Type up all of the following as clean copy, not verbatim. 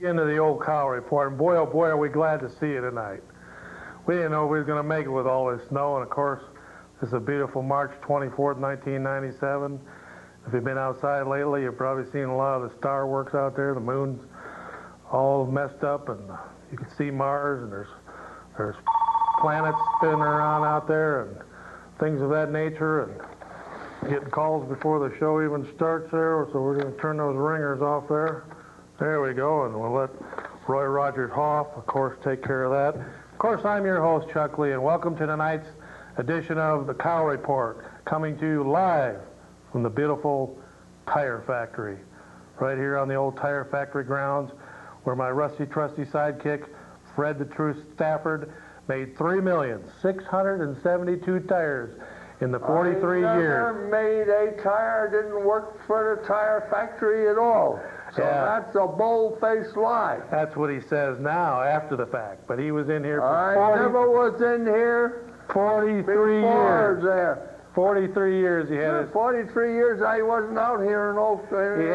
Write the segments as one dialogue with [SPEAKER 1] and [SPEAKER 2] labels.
[SPEAKER 1] into the old cow report, and boy, oh boy, are we glad to see you tonight. We didn't know we were going to make it with all this snow, and of course, this is a beautiful March 24th, 1997. If you've been outside lately, you've probably seen a lot of the star works out there. The moon's all messed up, and you can see Mars, and there's planets spinning around out there, and things of that nature, and getting calls before the show even starts there, so we're going to turn those ringers off there. There we go, and we'll let Roy Rogers Hoff, of course, take care of that. Of course, I'm your host, Chuck Lee, and welcome to tonight's edition of the Cow Report, coming to you live from the beautiful Tire Factory, right here on the old Tire Factory grounds, where my rusty, trusty sidekick, Fred the Truth Stafford, made 3,672 tires in the 43 years.
[SPEAKER 2] I never made a tire, didn't work for the Tire Factory at all. So yeah, that's a bold-faced lie.
[SPEAKER 1] That's what he says now, after the fact. But he was in here for
[SPEAKER 2] I never was in here
[SPEAKER 1] 43 years.
[SPEAKER 2] There.
[SPEAKER 1] 43 years he had his...
[SPEAKER 2] 43 years I wasn't out here in Oak
[SPEAKER 1] He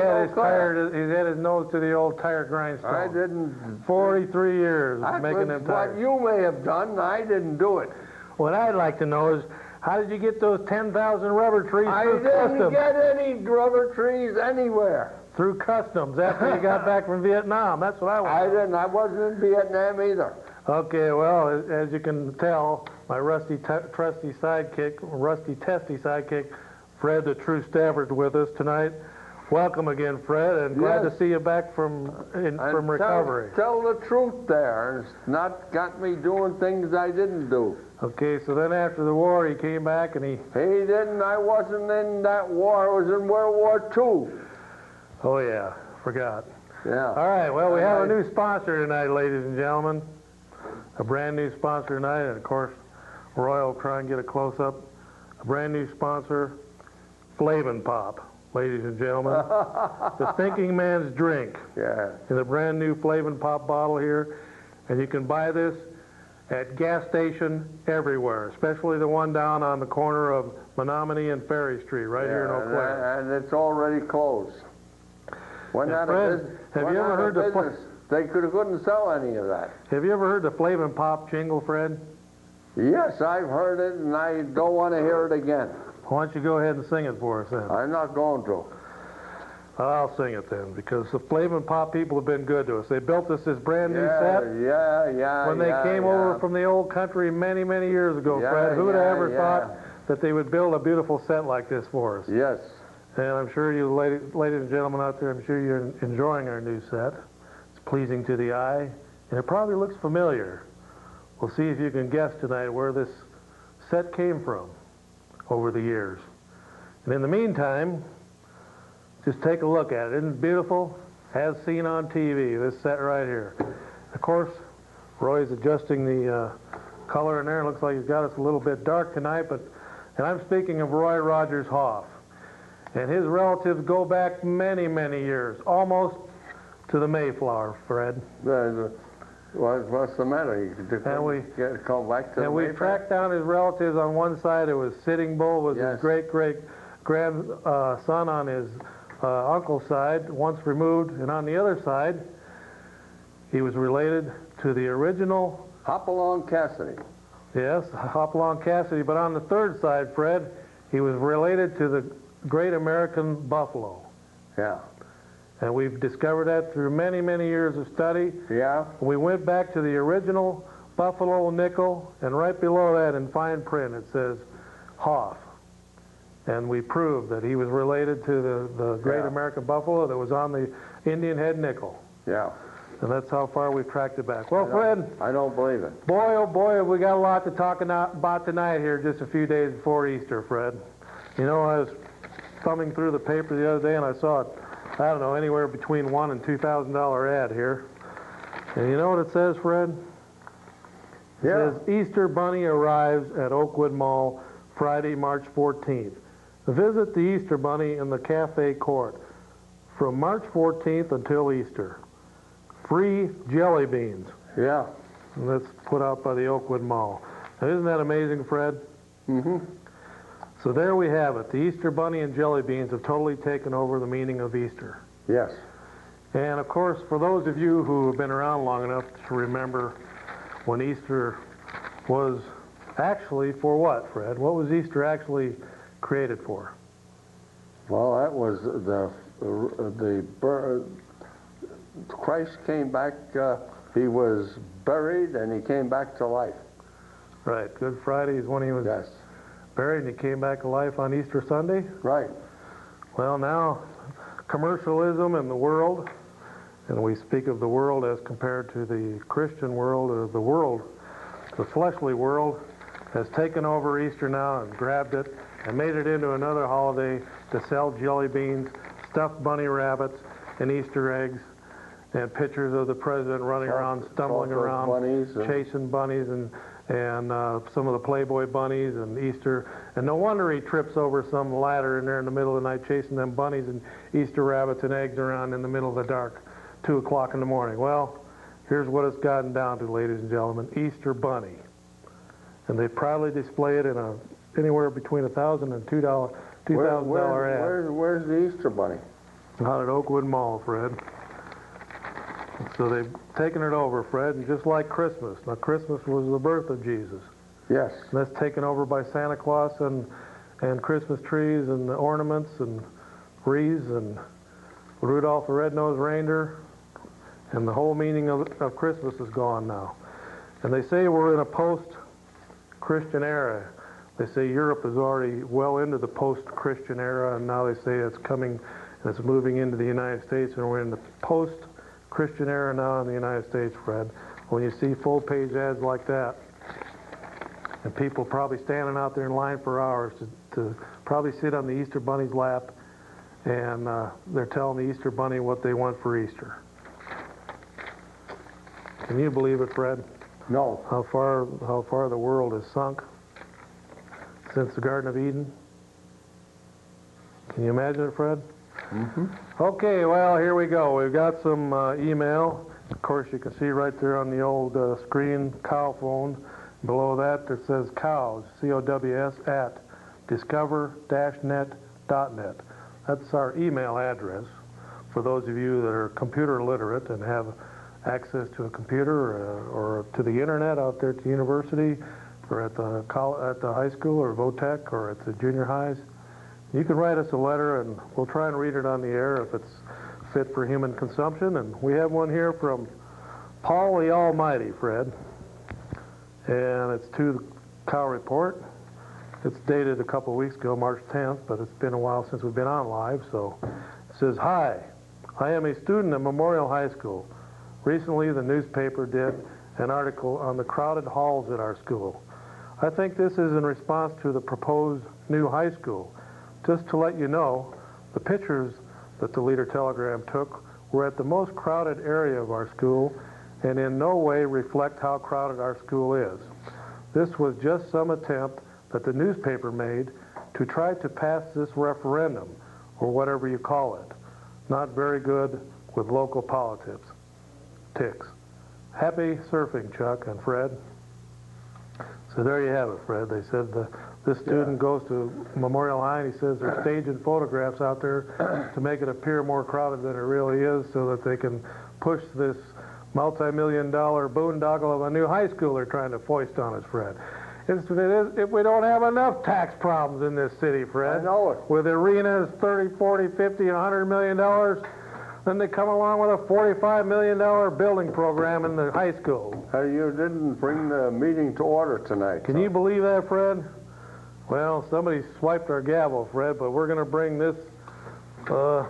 [SPEAKER 1] had his nose to the old tire grindstone.
[SPEAKER 2] I didn't...
[SPEAKER 1] 43 years making them tires.
[SPEAKER 2] What you may have done, I didn't do it.
[SPEAKER 1] What I'd like to know is, how did you get those 10,000 rubber trees through customs?
[SPEAKER 2] I didn't get any rubber trees anywhere.
[SPEAKER 1] Through customs after you got back from Vietnam. That's what I want.
[SPEAKER 2] I didn't. I wasn't in Vietnam either.
[SPEAKER 1] Okay, well, as you can tell, my rusty testy sidekick, Fred the True Stafford, with us tonight. Welcome again, Fred, and glad to see you back from recovery.
[SPEAKER 2] Tell the truth there. It's not got me doing things I didn't do.
[SPEAKER 1] Okay, so then after the war, he came back and he...
[SPEAKER 2] He didn't. I wasn't in that war. I was in World War II.
[SPEAKER 1] Oh, yeah. Forgot.
[SPEAKER 2] Yeah.
[SPEAKER 1] All right, well, we have a new sponsor tonight, ladies and gentlemen. A brand new sponsor tonight, and of course, Roy will try and get a close-up. A brand new sponsor, Flavin' Pop, ladies and gentlemen. The thinking man's drink.
[SPEAKER 2] Yeah.
[SPEAKER 1] In a brand new Flavin' Pop bottle here. And you can buy this at gas station everywhere, especially the one down on the corner of Menominee and Ferry Street, right here in Eau Claire.
[SPEAKER 2] And it's already closed. When
[SPEAKER 1] Fred, have you ever heard
[SPEAKER 2] business, they couldn't sell any of that.
[SPEAKER 1] Have you ever heard the Flavin' Pop jingle, Fred?
[SPEAKER 2] Yes, I've heard it, and I don't want to hear it again.
[SPEAKER 1] Why don't you go ahead and sing it for us then?
[SPEAKER 2] I'm not going to.
[SPEAKER 1] I'll sing it then, because the Flavin' Pop people have been good to us. They built us this brand new set. When they came over from the old country many, many years ago, Fred, who would have ever thought that they would build a beautiful set like this for us?
[SPEAKER 2] Yes.
[SPEAKER 1] And I'm sure you ladies and gentlemen out there, I'm sure you're enjoying our new set. It's pleasing to the eye, and it probably looks familiar. We'll see if you can guess tonight where this set came from over the years. And in the meantime, just take a look at it. Isn't it beautiful? As seen on TV, this set right here. Of course, Roy's adjusting the color in there. It looks like he's got us a little bit dark tonight, and I'm speaking of Roy Rogers Hoff. And his relatives go back many, many years, almost to the Mayflower, Fred.
[SPEAKER 2] What's the matter? You come back to the Mayflower?
[SPEAKER 1] We tracked down his relatives. On one side, it was Sitting Bull, was his great-great-grandson on his uncle's side, once removed. And on the other side, he was related to the original...
[SPEAKER 2] Hopalong Cassidy.
[SPEAKER 1] Yes, Hopalong Cassidy. But on the third side, Fred, he was related to the Great American Buffalo.
[SPEAKER 2] Yeah.
[SPEAKER 1] And we've discovered that through many, many years of study.
[SPEAKER 2] Yeah.
[SPEAKER 1] We went back to the original Buffalo nickel, and right below that in fine print it says Hoff. And we proved that he was related to the Great American Buffalo that was on the Indian Head nickel.
[SPEAKER 2] Yeah.
[SPEAKER 1] And that's how far we've tracked it back. Well, Fred.
[SPEAKER 2] I don't believe it.
[SPEAKER 1] Boy, oh boy, have we got a lot to talk about tonight here, just a few days before Easter, Fred. You know, I was thumbing through the paper the other day and I saw it, I don't know, anywhere between $1,000 and $2,000 ad here. And you know what it says, Fred? It says, Easter Bunny arrives at Oakwood Mall Friday, March 14th. Visit the Easter Bunny in the Cafe Court from March 14th until Easter. Free jelly beans.
[SPEAKER 2] Yeah.
[SPEAKER 1] And that's put out by the Oakwood Mall. Now, isn't that amazing, Fred?
[SPEAKER 2] Mm-hmm.
[SPEAKER 1] So there we have it. The Easter Bunny and jelly beans have totally taken over the meaning of Easter.
[SPEAKER 2] Yes.
[SPEAKER 1] And of course, for those of you who have been around long enough to remember when Easter was actually for what, Fred? What was Easter actually created for?
[SPEAKER 2] Well, that was Christ came back, he was buried and he came back to life.
[SPEAKER 1] Right, Good Friday is when he was
[SPEAKER 2] Yes.
[SPEAKER 1] buried and he came back to life on Easter Sunday.
[SPEAKER 2] Right.
[SPEAKER 1] Well, now commercialism in the world, and we speak of the world as compared to the Christian world, or the world, the fleshly world, has taken over Easter now and grabbed it and made it into another holiday to sell jelly beans, stuffed bunny rabbits, and Easter eggs, and pictures of the president running around, stumbling around,
[SPEAKER 2] bunnies,
[SPEAKER 1] chasing bunnies, and some of the Playboy bunnies and Easter. And no wonder he trips over some ladder in there in the middle of the night chasing them bunnies and Easter rabbits and eggs around in the middle of the dark, 2 o'clock in the morning. Well, here's what it's gotten down to, ladies and gentlemen, Easter bunny. And they proudly display it in anywhere between $1,000 and $2,000 ad.
[SPEAKER 2] Where's the Easter bunny?
[SPEAKER 1] Out at Oakwood Mall, Fred. So they've taken it over, Fred, and just like Christmas. Now, Christmas was the birth of Jesus.
[SPEAKER 2] Yes.
[SPEAKER 1] And that's taken over by Santa Claus and Christmas trees and ornaments and wreaths and Rudolph the Red-Nosed Reindeer. And the whole meaning of Christmas is gone now. And they say we're in a post-Christian era. They say Europe is already well into the post-Christian era, and now they say it's coming and it's moving into the United States, and we're in the post-Christian era now in the United States, Fred. When you see full-page ads like that, and people probably standing out there in line for hours to probably sit on the Easter Bunny's lap, and they're telling the Easter Bunny what they want for Easter. Can you believe it, Fred?
[SPEAKER 2] No.
[SPEAKER 1] How far the world has sunk since the Garden of Eden? Can you imagine it, Fred?
[SPEAKER 2] Mm-hmm.
[SPEAKER 1] Okay, well, here we go. We've got some email. Of course, you can see right there on the old screen, cow phone. Below that, it says cows, C-O-W-S, at discover-net.net. That's our email address for those of you that are computer literate and have access to a computer or to the internet out there at the university or at the high school or VOTEC or at the junior highs. You can write us a letter and we'll try and read it on the air if it's fit for human consumption. And we have one here from Paul the Almighty, Fred. And it's to the Cow Report. It's dated a couple of weeks ago, March 10th, but it's been a while since we've been on live. So it says, "Hi, I am a student at Memorial High School. Recently, the newspaper did an article on the crowded halls at our school. I think this is in response to the proposed new high school. Just to let you know, the pictures that the Leader Telegram took were at the most crowded area of our school and in no way reflect how crowded our school is. This was just some attempt that the newspaper made to try to pass this referendum, or whatever you call it. Not very good with local politics. Ticks. Happy surfing, Chuck and Fred." So there you have it, Fred. They said this student goes to Memorial High and he says they're staging photographs out there to make it appear more crowded than it really is so that they can push this multi-million-dollar boondoggle of a new high school they're trying to foist on us, Fred. If we don't have enough tax problems in this city, Fred.
[SPEAKER 2] I know it.
[SPEAKER 1] With arenas 30, 40, 50, $100 million, then they come along with a $45 million building program in the high school.
[SPEAKER 2] You didn't bring the meeting to order tonight.
[SPEAKER 1] Can you believe that, Fred? Well, somebody swiped our gavel, Fred, but we're going to bring this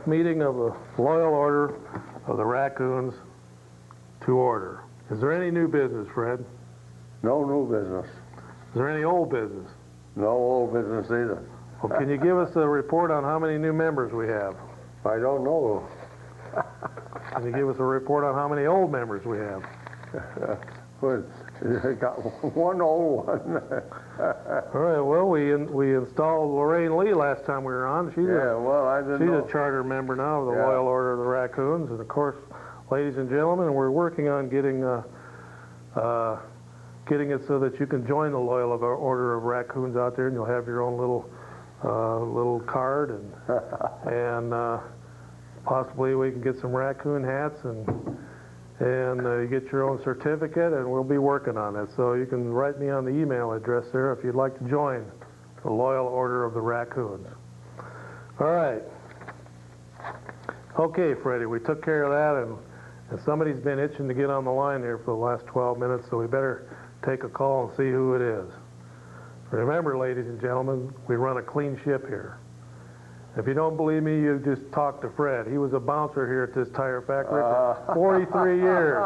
[SPEAKER 1] meeting of the Loyal Order of the Raccoons to order. Is there any new business, Fred?
[SPEAKER 2] No new business.
[SPEAKER 1] Is there any old business?
[SPEAKER 2] No old business either.
[SPEAKER 1] Well, can you give us a report on how many new members we have?
[SPEAKER 2] I don't know.
[SPEAKER 1] Can you give us a report on how many old members we have?
[SPEAKER 2] I got one old one.
[SPEAKER 1] All right, well, we installed Lorraine Lee last time we were on. She's a charter member now of the Loyal Order of the Raccoons. And, of course, ladies and gentlemen, we're working on getting it so that you can join the Loyal Order of Raccoons out there, and you'll have your own little card and possibly we can get some raccoon hats and you get your own certificate, and we'll be working on it. So you can write me on the email address there if you'd like to join the Loyal Order of the Raccoons. All right. Okay, Freddie, we took care of that, and somebody's been itching to get on the line here for the last 12 minutes, so we better take a call and see who it is. Remember, ladies and gentlemen, we run a clean ship here. If you don't believe me, you just talk to Fred. He was a bouncer here at this tire factory for 43 years.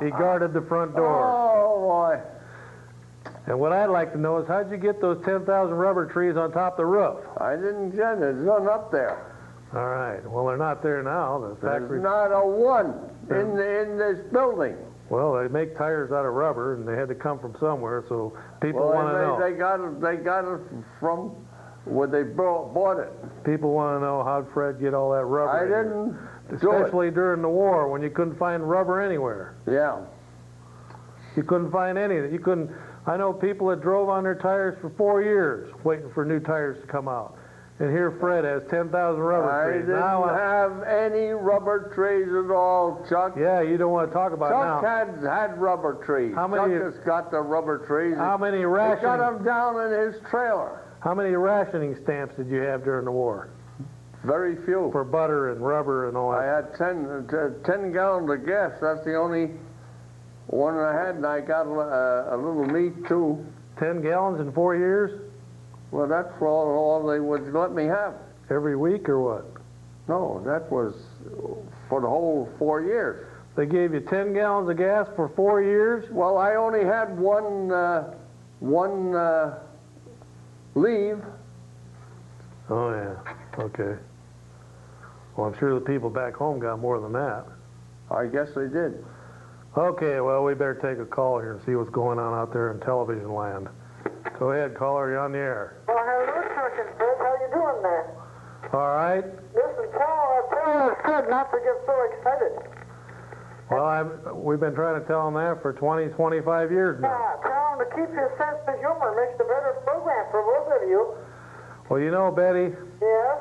[SPEAKER 1] He guarded the front door.
[SPEAKER 2] Oh, boy.
[SPEAKER 1] And what I'd like to know is, how'd you get those 10,000 rubber trees on top of the roof?
[SPEAKER 2] I didn't get it. There's none up there.
[SPEAKER 1] All right. Well, they're not there now. The factory.
[SPEAKER 2] There's not a one in this building.
[SPEAKER 1] Well, they make tires out of rubber, and they had to come from somewhere, so people want to know.
[SPEAKER 2] They got it from where they bought it.
[SPEAKER 1] People want to know how'd Fred get all that rubber.
[SPEAKER 2] I
[SPEAKER 1] in here.
[SPEAKER 2] didn't
[SPEAKER 1] Especially during the war, when you couldn't find rubber anywhere.
[SPEAKER 2] Yeah.
[SPEAKER 1] You couldn't find anything. You couldn't. I know people that drove on their tires for 4 years waiting for new tires to come out. And here Fred has 10,000 rubber trees.
[SPEAKER 2] I didn't have any rubber trees at all, Chuck.
[SPEAKER 1] Yeah, you don't want to talk about
[SPEAKER 2] Chuck
[SPEAKER 1] it now.
[SPEAKER 2] had rubber trees.
[SPEAKER 1] How many?
[SPEAKER 2] Chuck has got the rubber trees.
[SPEAKER 1] How many
[SPEAKER 2] He got
[SPEAKER 1] rationing?
[SPEAKER 2] them down in his trailer.
[SPEAKER 1] How many rationing stamps did you have during the war?
[SPEAKER 2] Very few.
[SPEAKER 1] For butter and rubber and all
[SPEAKER 2] I
[SPEAKER 1] that.
[SPEAKER 2] had 10 gallons of gas. That's the only one I had, and I got a little meat too.
[SPEAKER 1] 10 gallons in 4 years?
[SPEAKER 2] Well, that's all they would let me have.
[SPEAKER 1] Every week or what?
[SPEAKER 2] No, that was for the whole 4 years.
[SPEAKER 1] They gave you 10 gallons of gas for 4 years?
[SPEAKER 2] Well, I only had one leave.
[SPEAKER 1] Oh, yeah. Okay. Well, I'm sure the people back home got more than that.
[SPEAKER 2] I guess they did.
[SPEAKER 1] Okay, well, we better take a call here and see what's going on out there in television land. Go ahead, caller, you're on the air.
[SPEAKER 3] Well, hello, Chuck and Fred. How you doing there?
[SPEAKER 1] All right.
[SPEAKER 3] Listen, tell Fred not to get so excited.
[SPEAKER 1] Well, we've been trying to tell him that for 20, 25 years now.
[SPEAKER 3] Yeah, tell him to keep his sense of humor. Makes a better program for both of you.
[SPEAKER 1] Well, you know, Betty,
[SPEAKER 3] Yes?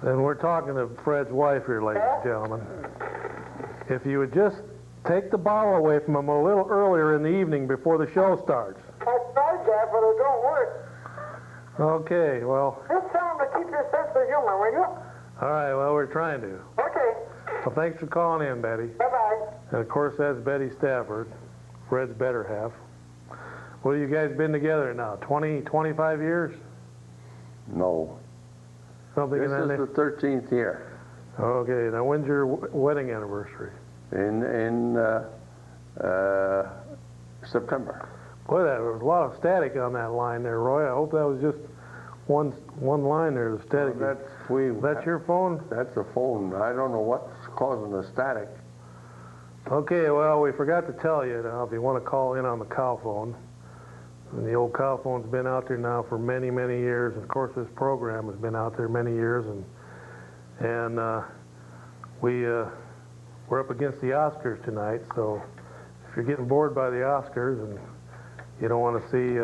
[SPEAKER 1] and we're talking to Fred's wife here, ladies and gentlemen, if you would just take the bottle away from him a little earlier in the evening before the show starts.
[SPEAKER 3] I tried that, but it don't work.
[SPEAKER 1] Okay, well,
[SPEAKER 3] Just tell him to keep your sense of humor, will you?
[SPEAKER 1] all right, well, we're trying to.
[SPEAKER 3] Okay.
[SPEAKER 1] Well, thanks for calling in, Betty.
[SPEAKER 3] Bye-bye.
[SPEAKER 1] And, of course, that's Betty Stafford, Fred's better half. What have you guys been together now, 20, 25 years?
[SPEAKER 2] No.
[SPEAKER 1] Something
[SPEAKER 2] This
[SPEAKER 1] in that
[SPEAKER 2] is the 13th year.
[SPEAKER 1] Okay, now when's your wedding anniversary?
[SPEAKER 2] In September.
[SPEAKER 1] Boy, there was a lot of static on that line there, Roy. I hope that was just one line there, the static. That's your phone?
[SPEAKER 2] That's a phone. I don't know what's causing the static.
[SPEAKER 1] Okay, well, we forgot to tell you now, if you want to call in on the cow phone, and the old cow phone's been out there now for many, many years. Of course, this program has been out there many years, and we're up against the Oscars tonight, so if you're getting bored by the Oscars and you don't want to see,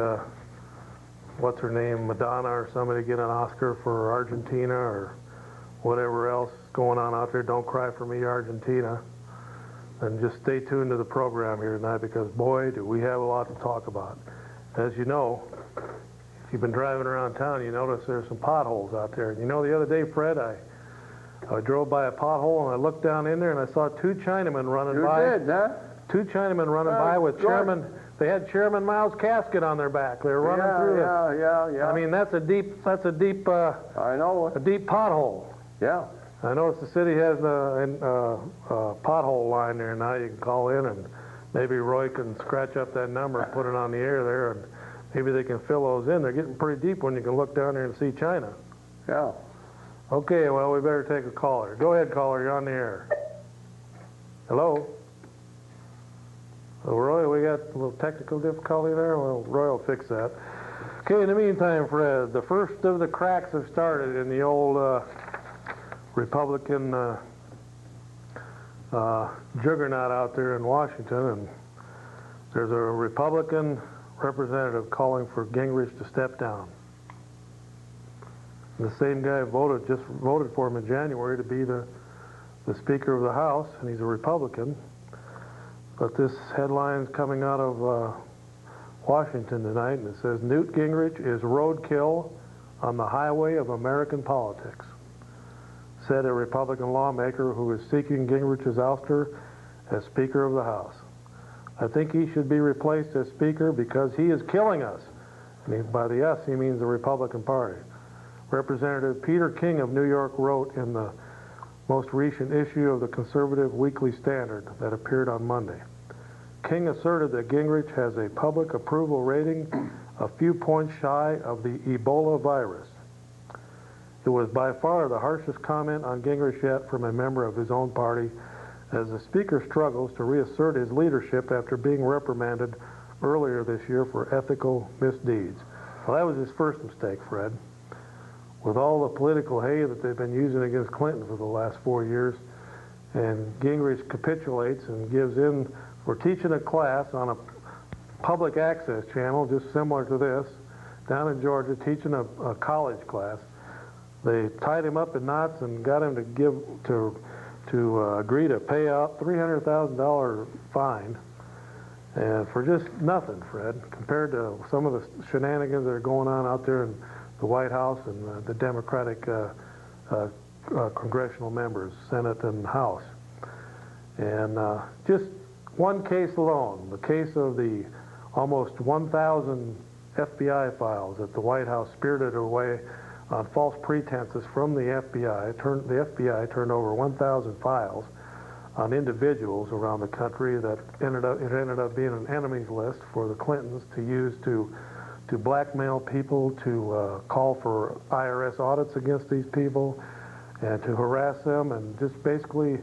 [SPEAKER 1] what's her name, Madonna or somebody get an Oscar for Argentina or whatever else is going on out there, Don't Cry for Me, Argentina, then just stay tuned to the program here tonight, because, boy, do we have a lot to talk about. As you know, if you've been driving around town, you notice there's some potholes out there. You know, the other day, Fred, I drove by a pothole and I looked down in there and I saw two Chinamen running by.
[SPEAKER 2] You did, huh?
[SPEAKER 1] Two Chinamen running by with Chairman. They had Chairman Mao's casket on their back. They were running through it.
[SPEAKER 2] Yeah.
[SPEAKER 1] I mean, that's a deep.
[SPEAKER 2] I know
[SPEAKER 1] a deep pothole.
[SPEAKER 2] Yeah.
[SPEAKER 1] I notice the city has a pothole line there now. You can call in and maybe Roy can scratch up that number and put it on the air there, and maybe they can fill those in. They're getting pretty deep when you can look down there and see China.
[SPEAKER 2] Yeah.
[SPEAKER 1] Okay, well, we better take a caller. Go ahead, caller. You're on the air. Hello? Well, Roy, we got a little technical difficulty there. Well, Roy will fix that. Okay, in the meantime, Fred, the first of the cracks have started in the old Republican juggernaut out there in Washington, and there's a Republican representative calling for Gingrich to step down. And the same guy just voted for him in January to be the the Speaker of the House, and he's a Republican. But this headline's coming out of Washington tonight, and it says, Newt Gingrich is roadkill on the highway of American politics, said a Republican lawmaker who is seeking Gingrich's ouster as Speaker of the House. I think he should be replaced as Speaker because he is killing us. And by the us, he means the Republican Party. Representative Peter King of New York wrote in the most recent issue of the Conservative Weekly Standard that appeared on Monday. King asserted that Gingrich has a public approval rating a few points shy of the Ebola virus. It was by far the harshest comment on Gingrich yet from a member of his own party, as the Speaker struggles to reassert his leadership after being reprimanded earlier this year for ethical misdeeds. Well, that was his first mistake, Fred. With all the political hay that they've been using against Clinton for the last 4 years, and Gingrich capitulates and gives in for teaching a class on a public access channel just similar to this down in Georgia, teaching a college class. They tied him up in knots and got him to agree to pay out $300,000 fine, and for just nothing, Fred, compared to some of the shenanigans that are going on out there in the White House and the Democratic congressional members, Senate and House. And just one case alone, the case of the almost 1,000 FBI files that the White House spirited away on false pretenses from the FBI. The FBI turned over 1,000 files on individuals around the country that ended up being an enemies list for the Clintons to use to blackmail people, to call for IRS audits against these people, and to harass them, and just basically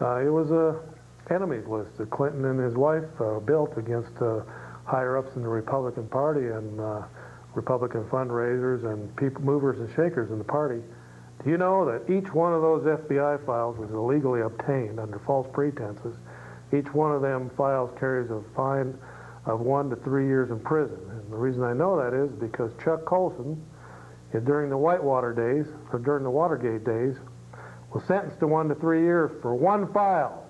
[SPEAKER 1] it was a enemies list that Clinton and his wife built against higher-ups in the Republican Party and Republican fundraisers and people, movers and shakers in the party. Do you know that each one of those FBI files was illegally obtained under false pretenses? Each one of them files carries a fine of 1 to 3 years in prison. And the reason I know that is because Chuck Colson, during the Whitewater days, or during the Watergate days, was sentenced to 1 to 3 years for one file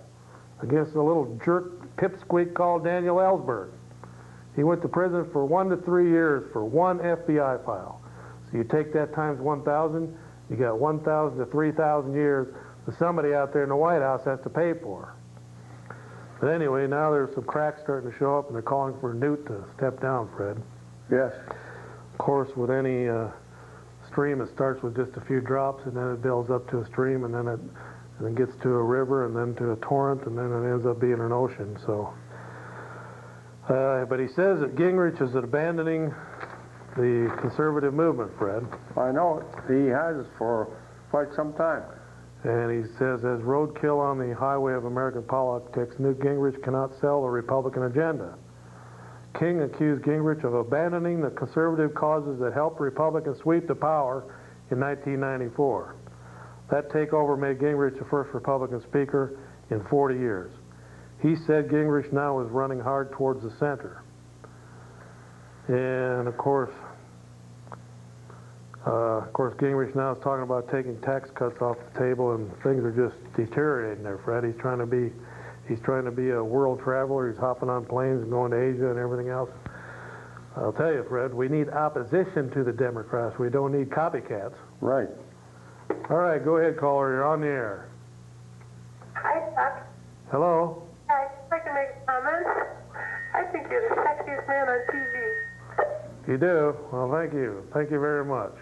[SPEAKER 1] against a little jerk pipsqueak called Daniel Ellsberg. He went to prison for 1 to 3 years for one FBI file. So you take that times 1,000, you got 1,000 to 3,000 years that somebody out there in the White House has to pay for. But anyway, now there's some cracks starting to show up, and they're calling for Newt to step down, Fred.
[SPEAKER 2] Yes.
[SPEAKER 1] Of course, with any stream, it starts with just a few drops, and then it builds up to a stream, and then it gets to a river, and then to a torrent, and then it ends up being an ocean. So, but he says that Gingrich is abandoning the conservative movement, Fred.
[SPEAKER 2] I know it. He has for quite some time.
[SPEAKER 1] And he says, as roadkill on the highway of American politics, Newt Gingrich cannot sell the Republican agenda. King accused Gingrich of abandoning the conservative causes that helped Republicans sweep the power in 1994. That takeover made Gingrich the first Republican speaker in 40 years. He said Gingrich now is running hard towards the center. And of course, Gingrich now is talking about taking tax cuts off the table, and things are just deteriorating there, Fred. He's trying to be a world traveler. He's hopping on planes and going to Asia and everything else. I'll tell you, Fred, we need opposition to the Democrats. We don't need copycats.
[SPEAKER 2] Right.
[SPEAKER 1] All right, go ahead, caller. You're on the air.
[SPEAKER 3] Hi, Chuck.
[SPEAKER 1] Hello.
[SPEAKER 3] I'd like to make a comment. I think you're the sexiest man on TV.
[SPEAKER 1] You do? Well, thank you. Thank you very much.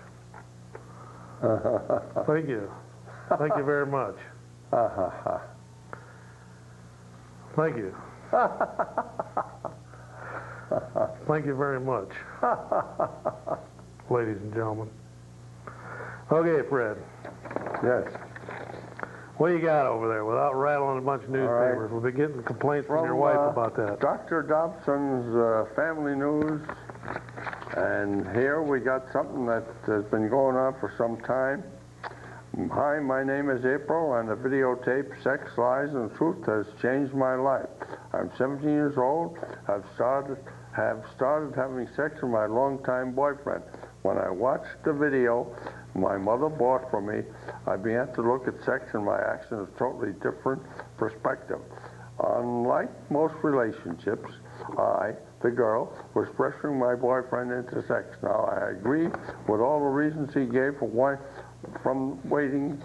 [SPEAKER 1] Thank you. Thank you very much. Thank you. Thank you very much, ladies and gentlemen. Okay, Fred.
[SPEAKER 2] Yes.
[SPEAKER 1] What do you got over there without rattling a bunch of newspapers? We'll be getting complaints from your wife about that.
[SPEAKER 2] Dr. Dobson's Family News. And here we got something that has been going on for some time. Hi, my name is April, and the videotape Sex, Lies, and Truth has changed my life. I'm 17 years old. Have started having sex with my longtime boyfriend. When I watched the video my mother bought for me, I began to look at sex and my action is totally different perspective. Unlike most relationships, I, the girl, was pressuring my boyfriend into sex. Now, I agree with all the reasons he gave for why, from waiting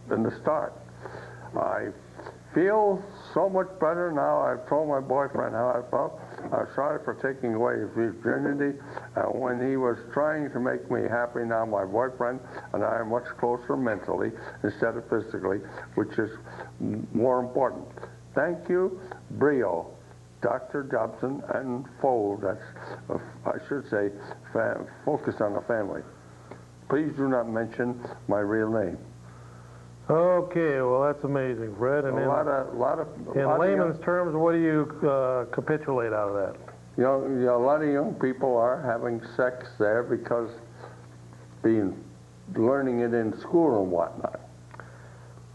[SPEAKER 2] in the start. I feel so much better now. I've told my boyfriend how I felt. I'm sorry for taking away his virginity. When he was trying to make me happy, now my boyfriend and I are much closer mentally instead of physically, which is more important. Thank you, Brio, Dr. Dobson, and Fold. That's, I should say, focus on the family. Please do not mention my real name.
[SPEAKER 1] Okay, well, that's amazing, Fred. And in layman's terms, what do you capitulate out of that?
[SPEAKER 2] You know, a lot of young people are having sex there because learning it in school and whatnot.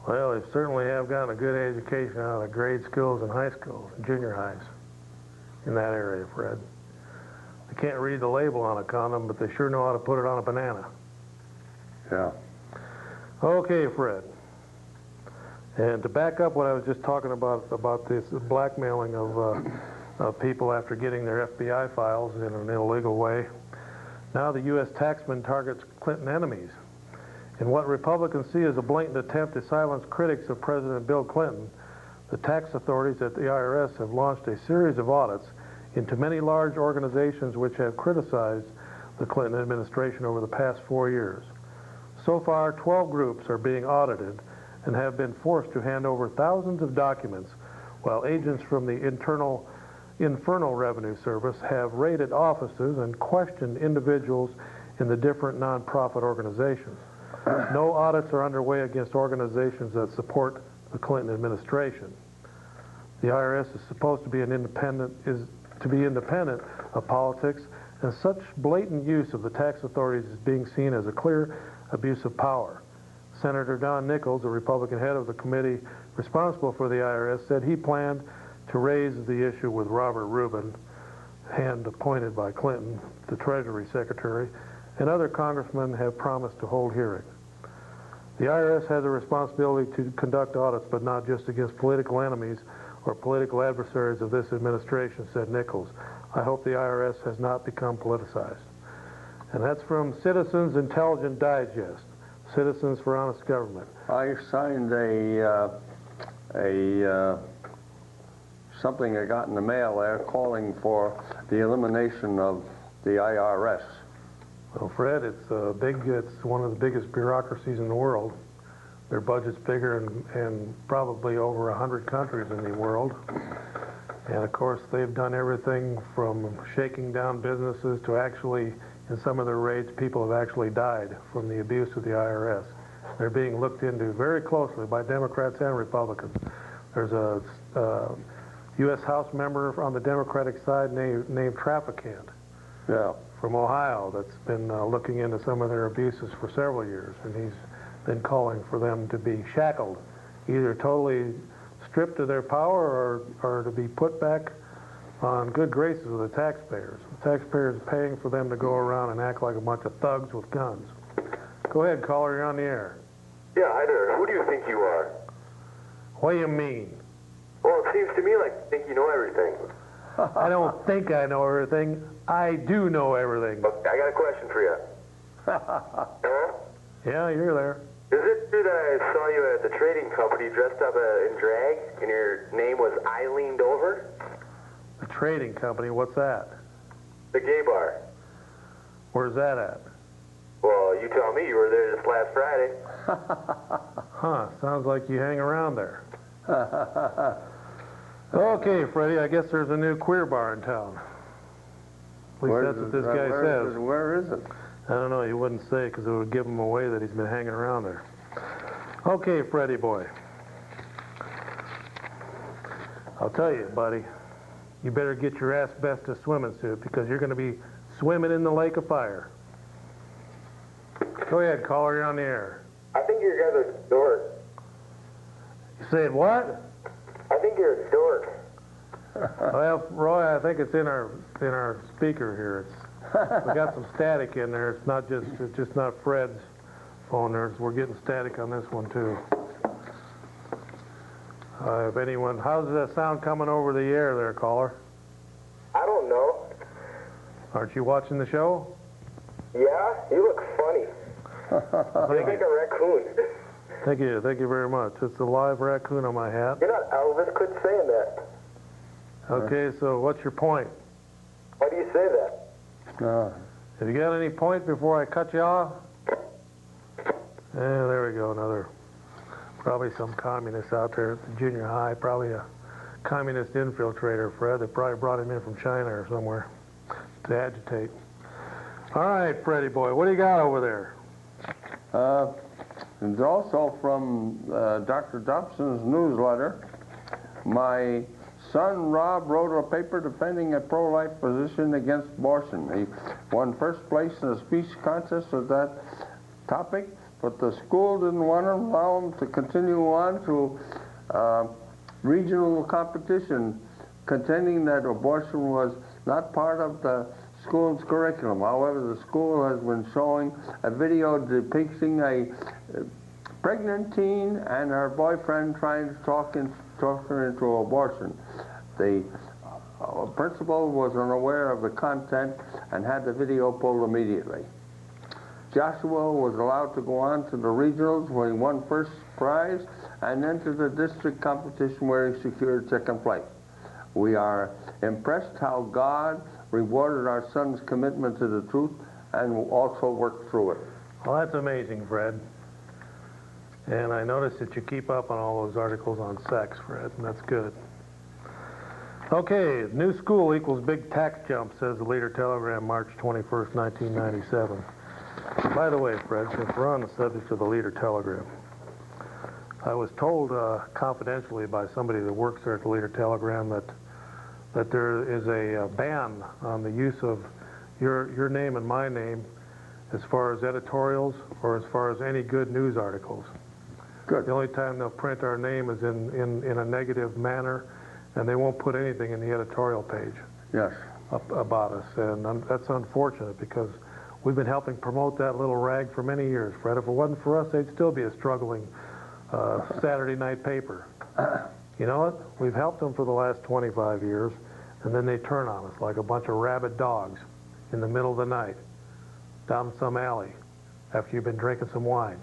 [SPEAKER 1] Well, they certainly have gotten a good education out of grade schools and high schools, and junior highs, in that area, Fred. They can't read the label on a condom, but they sure know how to put it on a banana.
[SPEAKER 2] Yeah.
[SPEAKER 1] Okay, Fred. And to back up what I was just talking about this blackmailing of people after getting their FBI files in an illegal way, now the U.S. taxman targets Clinton enemies. In what Republicans see as a blatant attempt to silence critics of President Bill Clinton, the tax authorities at the IRS have launched a series of audits into many large organizations which have criticized the Clinton administration over the past 4 years. So far, 12 groups are being audited and have been forced to hand over thousands of documents, while agents from the Infernal Revenue Service have raided offices and questioned individuals in the different nonprofit organizations. No audits are underway against organizations that support the Clinton administration. The IRS is supposed to be independent of politics, and such blatant use of the tax authorities is being seen as a clear abuse of power. Senator Don Nickles, the Republican head of the committee responsible for the IRS, said he planned to raise the issue with Robert Rubin, hand appointed by Clinton, the Treasury Secretary, and other congressmen have promised to hold hearings. The IRS has a responsibility to conduct audits, but not just against political enemies or political adversaries of this administration, said Nichols. I hope the IRS has not become politicized. And that's from Citizens Intelligence Digest, Citizens for Honest Government.
[SPEAKER 2] I signed something I got in the mail there calling for the elimination of the IRS.
[SPEAKER 1] Well, Fred, it's one of the biggest bureaucracies in the world. Their budget's bigger in probably over 100 countries in the world. And of course, they've done everything from shaking down businesses to actually, in some of their raids, people have actually died from the abuse of the IRS. They're being looked into very closely by Democrats and Republicans. There's a U.S. House member on the Democratic side named Traficant.
[SPEAKER 2] Yeah.
[SPEAKER 1] From Ohio that's been looking into some of their abuses for several years, and he's been calling for them to be shackled, either totally stripped of their power or to be put back on good graces with the taxpayers. The taxpayers are paying for them to go around and act like a bunch of thugs with guns. Go ahead, caller, you're on the air.
[SPEAKER 4] Yeah, hi there. Who do you think you are?
[SPEAKER 1] What do you mean?
[SPEAKER 4] Well, it seems to me like you think you know everything.
[SPEAKER 1] I don't think I know everything. I do know everything.
[SPEAKER 4] Okay, I got a question for you. Hello?
[SPEAKER 1] Yeah, you're there.
[SPEAKER 4] Is it true that I saw you at the trading company dressed up in drag, and your name was I Leaned Over?
[SPEAKER 1] The trading company, what's that?
[SPEAKER 4] The gay bar.
[SPEAKER 1] Where's that at?
[SPEAKER 4] Well, you tell me. You were there this last Friday.
[SPEAKER 1] Huh, sounds like you hang around there. Okay, Freddie, I guess there's a new queer bar in town. At least that's what this guy says.
[SPEAKER 2] Where is it?
[SPEAKER 1] I don't know, he wouldn't say because it would give him away that he's been hanging around there. Okay, Freddie boy. I'll tell you, buddy, you better get your asbestos swimming suit because you're going to be swimming in the lake of fire. Go ahead, caller, you're on the air.
[SPEAKER 4] I think you're a dork.
[SPEAKER 1] You saying what?
[SPEAKER 4] I think you're a dork.
[SPEAKER 1] Well, Roy, I think it's in our speaker here. We got some static in there. It's just not Fred's phone. We're getting static on this one too. If anyone, how's that sound coming over the air there, caller?
[SPEAKER 4] I don't know.
[SPEAKER 1] Aren't you watching the show?
[SPEAKER 4] Yeah, you look funny. You look like a raccoon.
[SPEAKER 1] Thank you very much. It's a live raccoon on my hat.
[SPEAKER 4] You're not Elvis. Quit saying that.
[SPEAKER 1] Okay, so what's your point?
[SPEAKER 4] Why do you say that?
[SPEAKER 1] Have you got any point before I cut you off? There we go, another. Probably some communist out there at the junior high, probably a communist infiltrator, Fred. They probably brought him in from China or somewhere to agitate. All right, Freddie boy, what do you got over there?
[SPEAKER 2] It's also from Dr. Dobson's newsletter. My son Rob wrote a paper defending a pro-life position against abortion. He won first place in a speech contest with that topic, but the school didn't want to allow him to continue on to regional competition, contending that abortion was not part of the school's curriculum. However, the school has been showing a video depicting a pregnant teen and her boyfriend trying to talk her into abortion. The principal was unaware of the content and had the video pulled immediately. Joshua was allowed to go on to the regionals where he won first prize and then to the district competition where he secured second place. We are impressed how God rewarded our son's commitment to the truth and also worked through it.
[SPEAKER 1] Well, that's amazing, Fred. And I noticed that you keep up on all those articles on sex, Fred, and that's good. Okay, new school equals big tax jump, says the Leader Telegram, March 21st, 1997. By the way, Fred, since we're on the subject of the Leader Telegram, I was told confidentially by somebody that works there at the Leader Telegram that there is a ban on the use of your name and my name as far as editorials or as far as any good news articles.
[SPEAKER 2] Good.
[SPEAKER 1] The only time they'll print our name is in a negative manner, and they won't put anything in the editorial page.
[SPEAKER 2] Yes.
[SPEAKER 1] About us, and that's unfortunate because we've been helping promote that little rag for many years, Fred. If it wasn't for us, they'd still be a struggling Saturday night paper. You know what? We've helped them for the last 25 years, and then they turn on us like a bunch of rabid dogs in the middle of the night down some alley after you've been drinking some wine.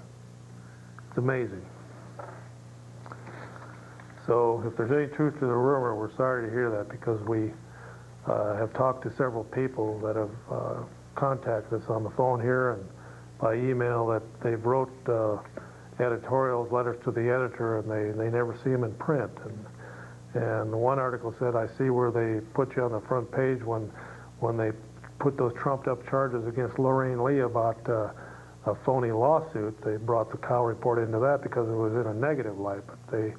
[SPEAKER 1] It's amazing. So if there's any truth to the rumor, we're sorry to hear that because we have talked to several people that have contacted us on the phone here and by email that they've wrote editorials, letters to the editor, and they never see them in print. And one article said, I see where they put you on the front page when they put those trumped-up charges against Lorraine Lee about a phony lawsuit. They brought the Cow Report into that because it was in a negative light, but they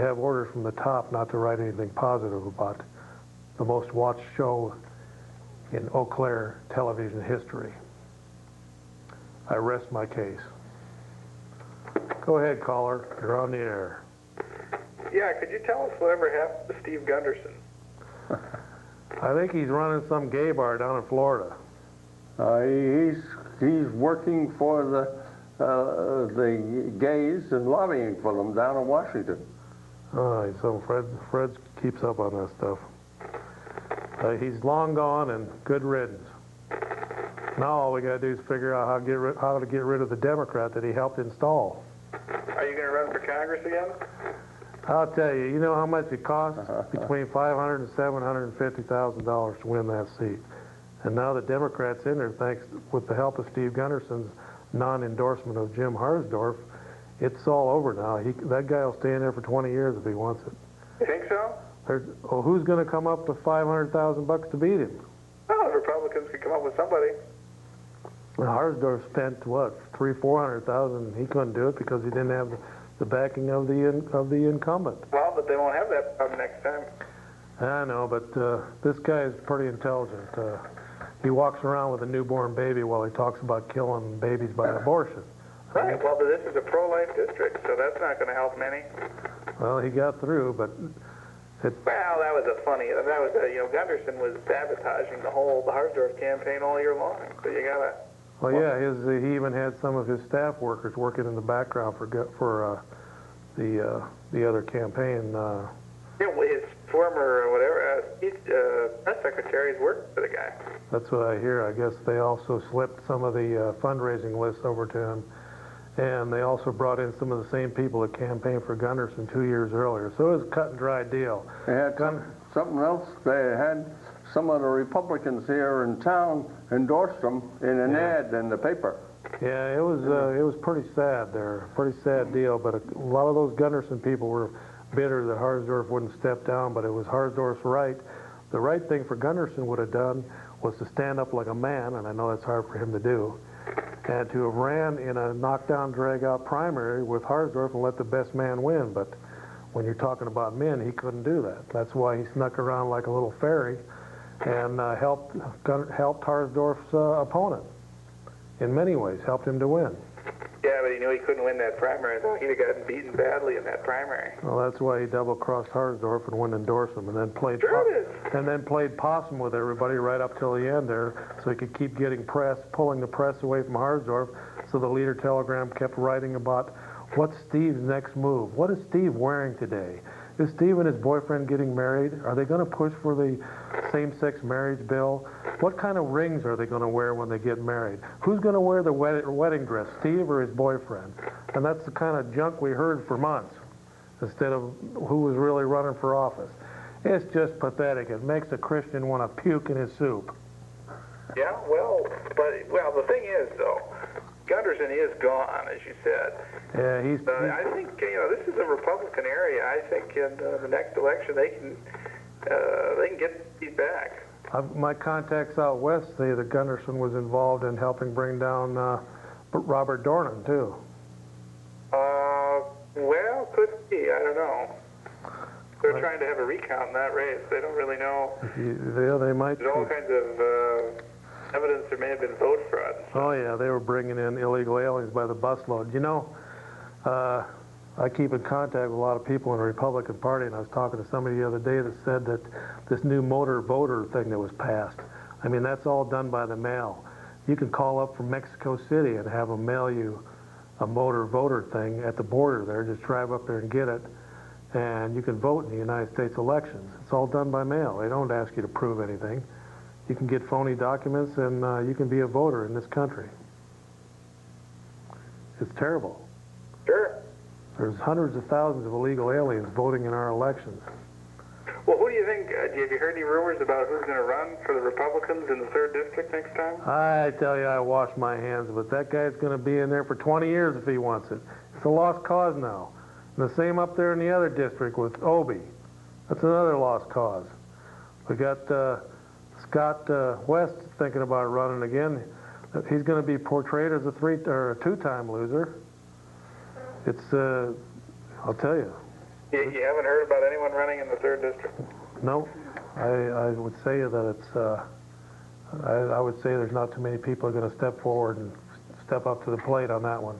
[SPEAKER 1] have orders from the top not to write anything positive about the most watched show in Eau Claire television history. I rest my case. Go ahead, caller. You're on the air.
[SPEAKER 5] Yeah, could you tell us whatever happened to Steve Gunderson?
[SPEAKER 1] I think he's running some gay bar down in Florida.
[SPEAKER 2] He's working for the gays and lobbying for them down in Washington.
[SPEAKER 1] So Fred keeps up on that stuff. He's long gone and good riddance. Now all we got to do is figure out how to get rid of the Democrat that he helped install.
[SPEAKER 5] Are you going to run for Congress again?
[SPEAKER 1] I'll tell you, you know how much it costs? Between $500,000 and $750,000 to win that seat. And now the Democrats in there, thanks with the help of Steve Gunderson's non-endorsement of Jim Harsdorf, it's all over now. That guy will stay in there for 20 years if he wants it.
[SPEAKER 5] You think so?
[SPEAKER 1] Well, who's going to come up with $500,000 to beat him?
[SPEAKER 5] Well, the Republicans could come up with somebody.
[SPEAKER 1] Well, Harsdorf spent what, $300,000-$400,000. He couldn't do it because he didn't have the backing of the incumbent.
[SPEAKER 5] Well, but they won't have that problem next time.
[SPEAKER 1] I know, but this guy is pretty intelligent. He walks around with a newborn baby while he talks about killing babies by abortion.
[SPEAKER 5] Right. Well, but this is a pro-life district, so that's not going to help many.
[SPEAKER 1] Well, he got through, but
[SPEAKER 5] Well, that was Gunderson was sabotaging the Harsdorf campaign all year long. So you gotta.
[SPEAKER 1] Well, yeah, he even had some of his staff workers working in the background for the other campaign.
[SPEAKER 5] Yeah, well, his former press secretaries worked for the guy.
[SPEAKER 1] That's what I hear. I guess they also slipped some of the fundraising lists over to him, and they also brought in some of the same people that campaigned for Gunderson 2 years earlier. So it was a cut and dry deal.
[SPEAKER 2] They had something else. They had some of the Republicans here in town endorsed them in an ad in the paper.
[SPEAKER 1] Yeah, it was pretty sad there. Pretty sad deal. But a lot of those Gunderson people were bitter that Harsdorf wouldn't step down. But it was Harsdorf's right. The right thing for Gunderson would have done was to stand up like a man, and I know that's hard for him to do, and to have ran in a knockdown, drag-out primary with Harsdorf and let the best man win. But when you're talking about men, he couldn't do that. That's why he snuck around like a little fairy and helped Harsdorf's opponent in many ways, helped him to win.
[SPEAKER 5] Yeah, but he knew he couldn't win that primary, though. He'd have gotten beaten badly in that primary.
[SPEAKER 1] Well, that's why he double-crossed Harsdorf and wouldn't endorse him, and then played possum with everybody right up till the end there, so he could keep getting press, pulling the press away from Harsdorf. So the Leader Telegram kept writing about what's Steve's next move. What is Steve wearing today? Is Steve and his boyfriend getting married? Are they going to push for the same-sex marriage bill? What kind of rings are they going to wear when they get married? Who's going to wear the wedding dress, Steve or his boyfriend? And that's the kind of junk we heard for months instead of who was really running for office. It's just pathetic. It makes a Christian want to puke in his soup.
[SPEAKER 5] Yeah, the thing is, though, Gunderson is gone, as you said.
[SPEAKER 1] Yeah,
[SPEAKER 5] I think this is a Republican area. I think in the next election they can get these back.
[SPEAKER 1] My contacts out west say that Gunderson was involved in helping bring down Robert Dornan too.
[SPEAKER 5] Well, could be. I don't know. They're trying to have a recount in that race. They don't really know.
[SPEAKER 1] They might.
[SPEAKER 5] There's all kinds of evidence there may have been vote fraud.
[SPEAKER 1] Oh yeah, they were bringing in illegal aliens by the busload. You know, I keep in contact with a lot of people in the Republican Party, and I was talking to somebody the other day that said that this new motor voter thing that was passed, I mean, that's all done by the mail. You can call up from Mexico City and have them mail you a motor voter thing at the border there. Just drive up there and get it, and you can vote in the United States elections. It's all done by mail. They don't ask you to prove anything. You can get phony documents, and you can be a voter in this country. It's terrible.
[SPEAKER 5] Sure.
[SPEAKER 1] There's hundreds of thousands of illegal aliens voting in our elections.
[SPEAKER 5] Well, who do you think? Have you heard any rumors about who's going to run for the Republicans in the 3rd District next time?
[SPEAKER 1] I tell you, I wash my hands of it. That guy's going to be in there for 20 years if he wants it. It's a lost cause now. And the same up there in the other district with Obie. That's another lost cause. We got Scott West thinking about running again. He's going to be portrayed as a two-time loser. It's, I'll tell you.
[SPEAKER 5] You haven't heard about anyone running in the 3rd District?
[SPEAKER 1] No. I would say that it's, I would say there's not too many people are going to step forward and step up to the plate on that one.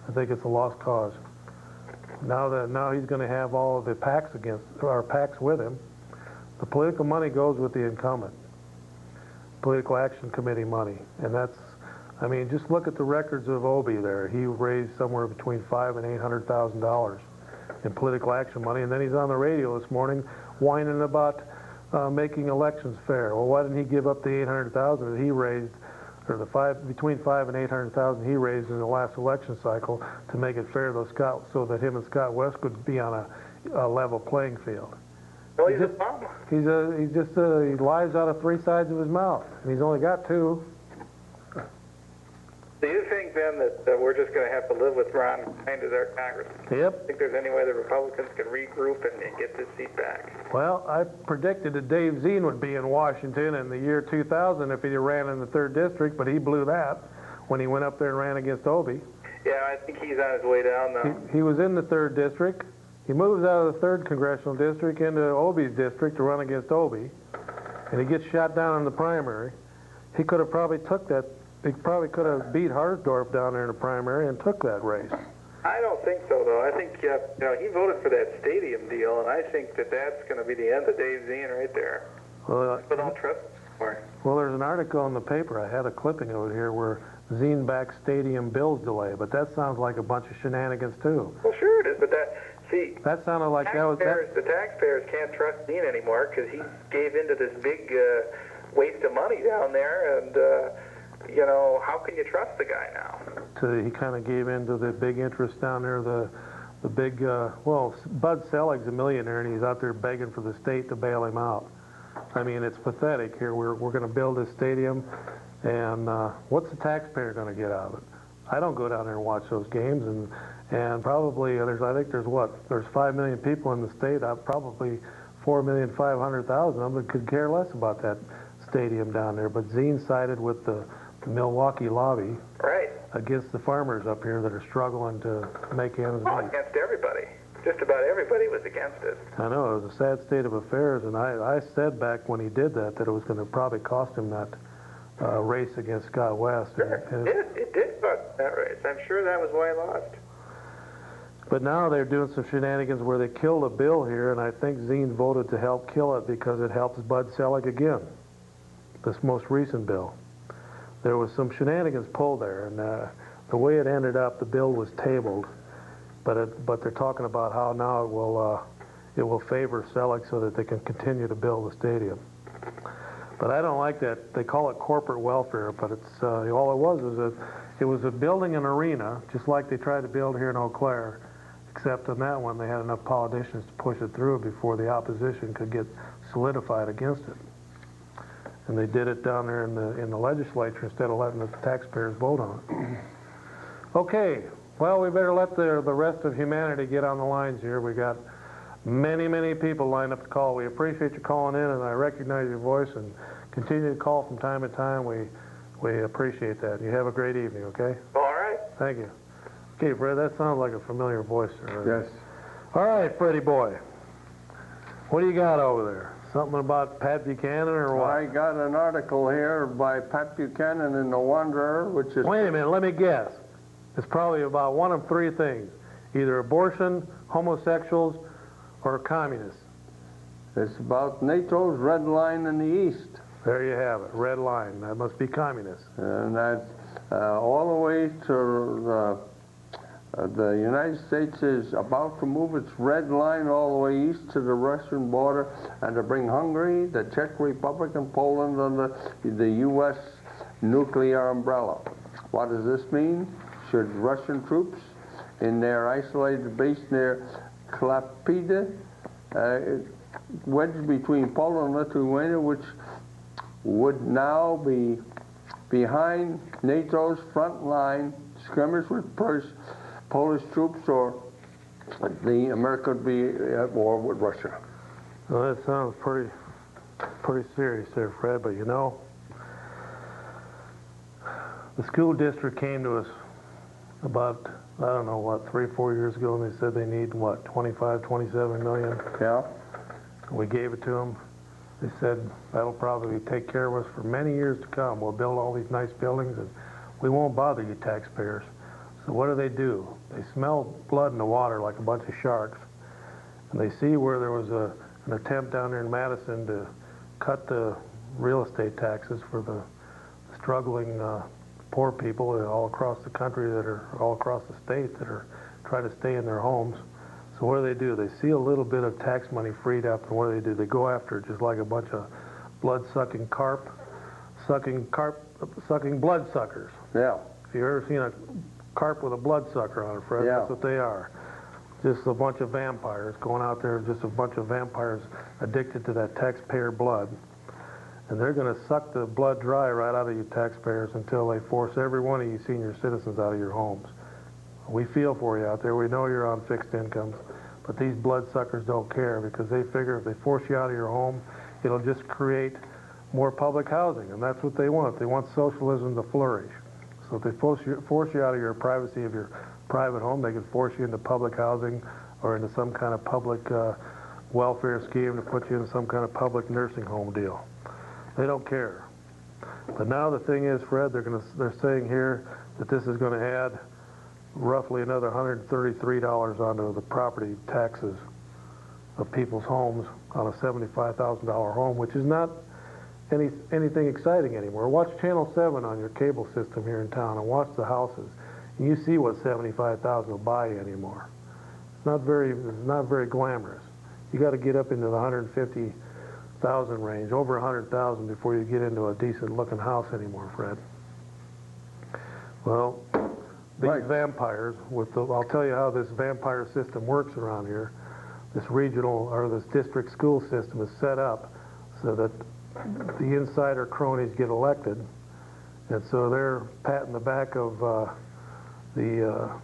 [SPEAKER 1] I think it's a lost cause. Now he's going to have all of the PACs with him. The political money goes with the incumbent. Political Action Committee money. And that's, I mean, just look at the records of Obie there. He raised somewhere between $500,000 and $800,000 in political action money, and then he's on the radio this morning whining about making elections fair. Well, why didn't he give up the $800,000 that he raised, or between $500,000 and $800,000 he raised in the last election cycle to make it fair so that him and Scott West could be on a level playing field?
[SPEAKER 5] Well, he's a bum.
[SPEAKER 1] He lies out of 3 sides of his mouth, and he's only got 2.
[SPEAKER 5] Do you think then that we're just going to have to live with Ron Kind as our congressman?
[SPEAKER 1] Yep.
[SPEAKER 5] Think there's any way the Republicans can regroup and get this seat back?
[SPEAKER 1] Well, I predicted that Dave Zine would be in Washington in the year 2000 if he ran in the 3rd District, but he blew that when he went up there and ran against Obie.
[SPEAKER 5] Yeah, I think he's on his way down now.
[SPEAKER 1] He was in the 3rd District. He moves out of the 3rd Congressional District into Obie's district to run against Obie, and he gets shot down in the primary. He could have probably took that. He probably could have beat Harsdorf down there in the primary and took that race.
[SPEAKER 5] I don't think so, though. I think, you know, he voted for that stadium deal, and I think that that's going to be the end of Dave Zine right there.
[SPEAKER 1] Well,
[SPEAKER 5] People don't trust him anymore.
[SPEAKER 1] well, there's an article in the paper. I had a clipping of it here where Zine backs stadium build delay, but that sounds like a bunch of shenanigans too.
[SPEAKER 5] Well, sure it is, but see,
[SPEAKER 1] That sounded like that was
[SPEAKER 5] the taxpayers can't trust Zine anymore because he gave into this big waste of money down there, and you know, how can you trust the guy now?
[SPEAKER 1] he kind of gave in to the big interest down there. The big well, Bud Selig's a millionaire and he's out there begging for the state to bail him out. I mean, it's pathetic. Here we're going to build this stadium, and what's the taxpayer going to get out of it? I don't go down there and watch those games, and probably I think there's 5 million people in the state. Probably 4,500,000 of them could care less about that stadium down there. But Zine sided with the Milwaukee lobby
[SPEAKER 5] Right.
[SPEAKER 1] against the farmers up here that are struggling to make ends
[SPEAKER 5] Oh,
[SPEAKER 1] meet.
[SPEAKER 5] against everybody. Just about everybody was against it.
[SPEAKER 1] I know, it was a sad state of affairs, and I said back when he did that it was going to probably cost him that race against Scott West.
[SPEAKER 5] Sure, it did cost that race. I'm sure that was why he lost.
[SPEAKER 1] But now they're doing some shenanigans where they killed a bill here, and I think Zine voted to help kill it because it helps Bud Selig again, this most recent bill. There was some shenanigans pulled there, and the way it ended up, the bill was tabled, but they're talking about how now it will favor Selig so that they can continue to build the stadium. But I don't like that. They call it corporate welfare, but it's all it was is it was a building an arena, just like they tried to build here in Eau Claire, except on that one they had enough politicians to push it through before the opposition could get solidified against it. And they did it down there in the legislature instead of letting the taxpayers vote on it. Okay, well, we better let the rest of humanity get on the lines here. We got many, many people lined up to call. We appreciate you calling in, and I recognize your voice, and continue to call from time to time. We appreciate that. You have a great evening, okay?
[SPEAKER 5] All right.
[SPEAKER 1] Thank you. Okay, Fred, that sounds like a familiar voice, sir.
[SPEAKER 2] Yes.
[SPEAKER 1] All right, Freddie boy. What do you got over there? Something about Pat Buchanan or what?
[SPEAKER 2] I got an article here by Pat Buchanan in The Wanderer, which is...
[SPEAKER 1] Wait a minute, let me guess. It's probably about one of three things. Either abortion, homosexuals, or communists.
[SPEAKER 2] It's about NATO's red line in the east.
[SPEAKER 1] There you have it, red line. That must be communists.
[SPEAKER 2] And that's all the way to the United States is about to move its red line all the way east to the Russian border and to bring Hungary, the Czech Republic, and Poland under the U.S. nuclear umbrella. What does this mean? Should Russian troops in their isolated base near Klaipeda, wedged between Poland and Lithuania, which would now be behind NATO's front line, skirmish with Polish troops, or America would be at war with Russia.
[SPEAKER 1] Well, that sounds pretty serious there, Fred, but you know, the school district came to us about, I don't know, what, 3 or 4 years ago, and they said they need, what, 25, 27 million?
[SPEAKER 2] Yeah?
[SPEAKER 1] We gave it to them. They said, that'll probably take care of us for many years to come. We'll build all these nice buildings, and we won't bother you taxpayers. So what do? They smell blood in the water like a bunch of sharks, and they see where there was an attempt down there in Madison to cut the real estate taxes for the struggling poor people all across the country all across the state that are trying to stay in their homes. So what do? They see a little bit of tax money freed up, and what do? They go after it just like a bunch of blood-sucking sucking bloodsuckers.
[SPEAKER 2] Yeah.
[SPEAKER 1] If you've ever seen a carp with a bloodsucker on it, Fred,
[SPEAKER 2] Yeah.
[SPEAKER 1] that's what they are. Just a bunch of vampires going out there, just a bunch of vampires addicted to that taxpayer blood. And they're going to suck the blood dry right out of you taxpayers until they force every one of you senior citizens out of your homes. We feel for you out there. We know you're on fixed incomes, but these bloodsuckers don't care because they figure if they force you out of your home, it'll just create more public housing, and that's what they want. They want socialism to flourish. So if they force you out of your privacy of your private home, they can force you into public housing or into some kind of public welfare scheme to put you in some kind of public nursing home deal. They don't care. But now the thing is, Fred, they're saying here that this is going to add roughly another $133 onto the property taxes of people's homes on a $75,000 home, which is not anything exciting anymore. Watch Channel 7 on your cable system here in town and watch the houses, and you see what $75,000 will buy you anymore. It's not very glamorous. You got to get up into the 150,000 range, over 100,000 before you get into a decent looking house anymore, Fred. Well, these vampires, I'll tell you how this vampire system works around here. This regional or this district school system is set up so that the insider cronies get elected, and so they're patting the back of the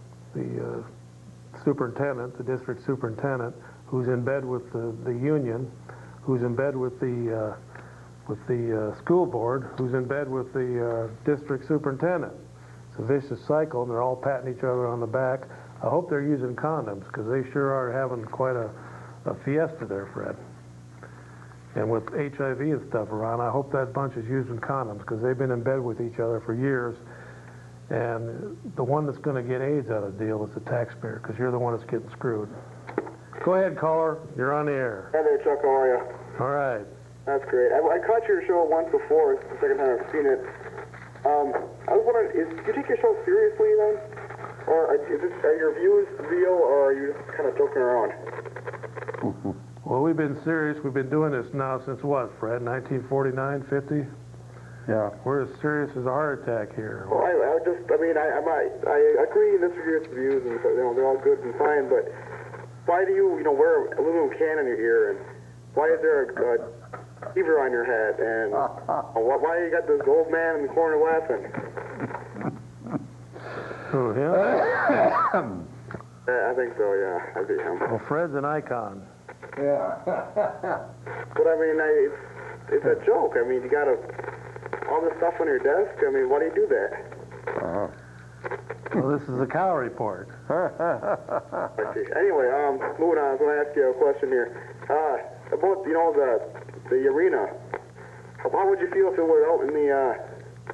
[SPEAKER 1] superintendent, the district superintendent, who's in bed with the union, who's in bed with the school board, who's in bed with the district superintendent. It's a vicious cycle, and they're all patting each other on the back. I hope they're using condoms, because they sure are having quite a fiesta there, Fred. And with HIV and stuff around, I hope that bunch is using condoms, because they've been in bed with each other for years. And the one that's going to get AIDS out of the deal is the taxpayer, because you're the one that's getting screwed. Go ahead, caller. You're on the air.
[SPEAKER 6] Hi there, Chuck. How are you?
[SPEAKER 1] All right.
[SPEAKER 6] That's great. I caught your show once before. It's the second time I've seen it. I was wondering, do you take your show seriously then? Or are your views real, or are you just kind of joking around?
[SPEAKER 1] Well, we've been serious. We've been doing this now since what, Fred? 1949, 50?
[SPEAKER 2] Yeah.
[SPEAKER 1] We're as serious as a heart attack here.
[SPEAKER 6] Well, I agree and disagree with the views, and they're all good and fine, but why do you wear a aluminum can in your ear, and why is there a beaver on your head, and why you got this old man in the corner laughing?
[SPEAKER 1] Who, him?
[SPEAKER 6] I think so, yeah. I'd be him.
[SPEAKER 1] Well, Fred's an icon.
[SPEAKER 2] Yeah.
[SPEAKER 6] But I mean, it's a joke. I mean, you got all this stuff on your desk. I mean, why do you do that?
[SPEAKER 1] Well, this is a cow report.
[SPEAKER 6] I see. Anyway, moving on. I was going to ask you a question here. About, the arena. How would you feel if it were out in the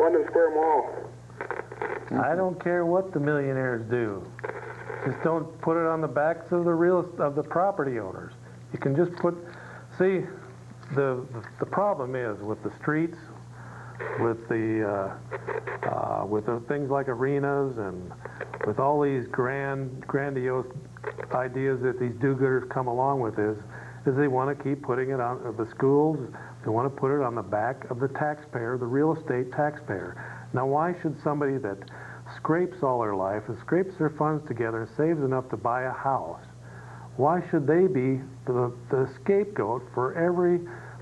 [SPEAKER 6] London Square Mall?
[SPEAKER 1] I don't care what the millionaires do. Just don't put it on the backs of the property owners. You can just see, the problem is with the streets, with the things like arenas, and with all these grandiose ideas that these do-gooders come along with is they want to keep putting it on the schools. They want to put it on the back of the taxpayer, the real estate taxpayer. Now, why should somebody that scrapes all their life and scrapes their funds together and saves enough to buy a house, why should they be the scapegoat for every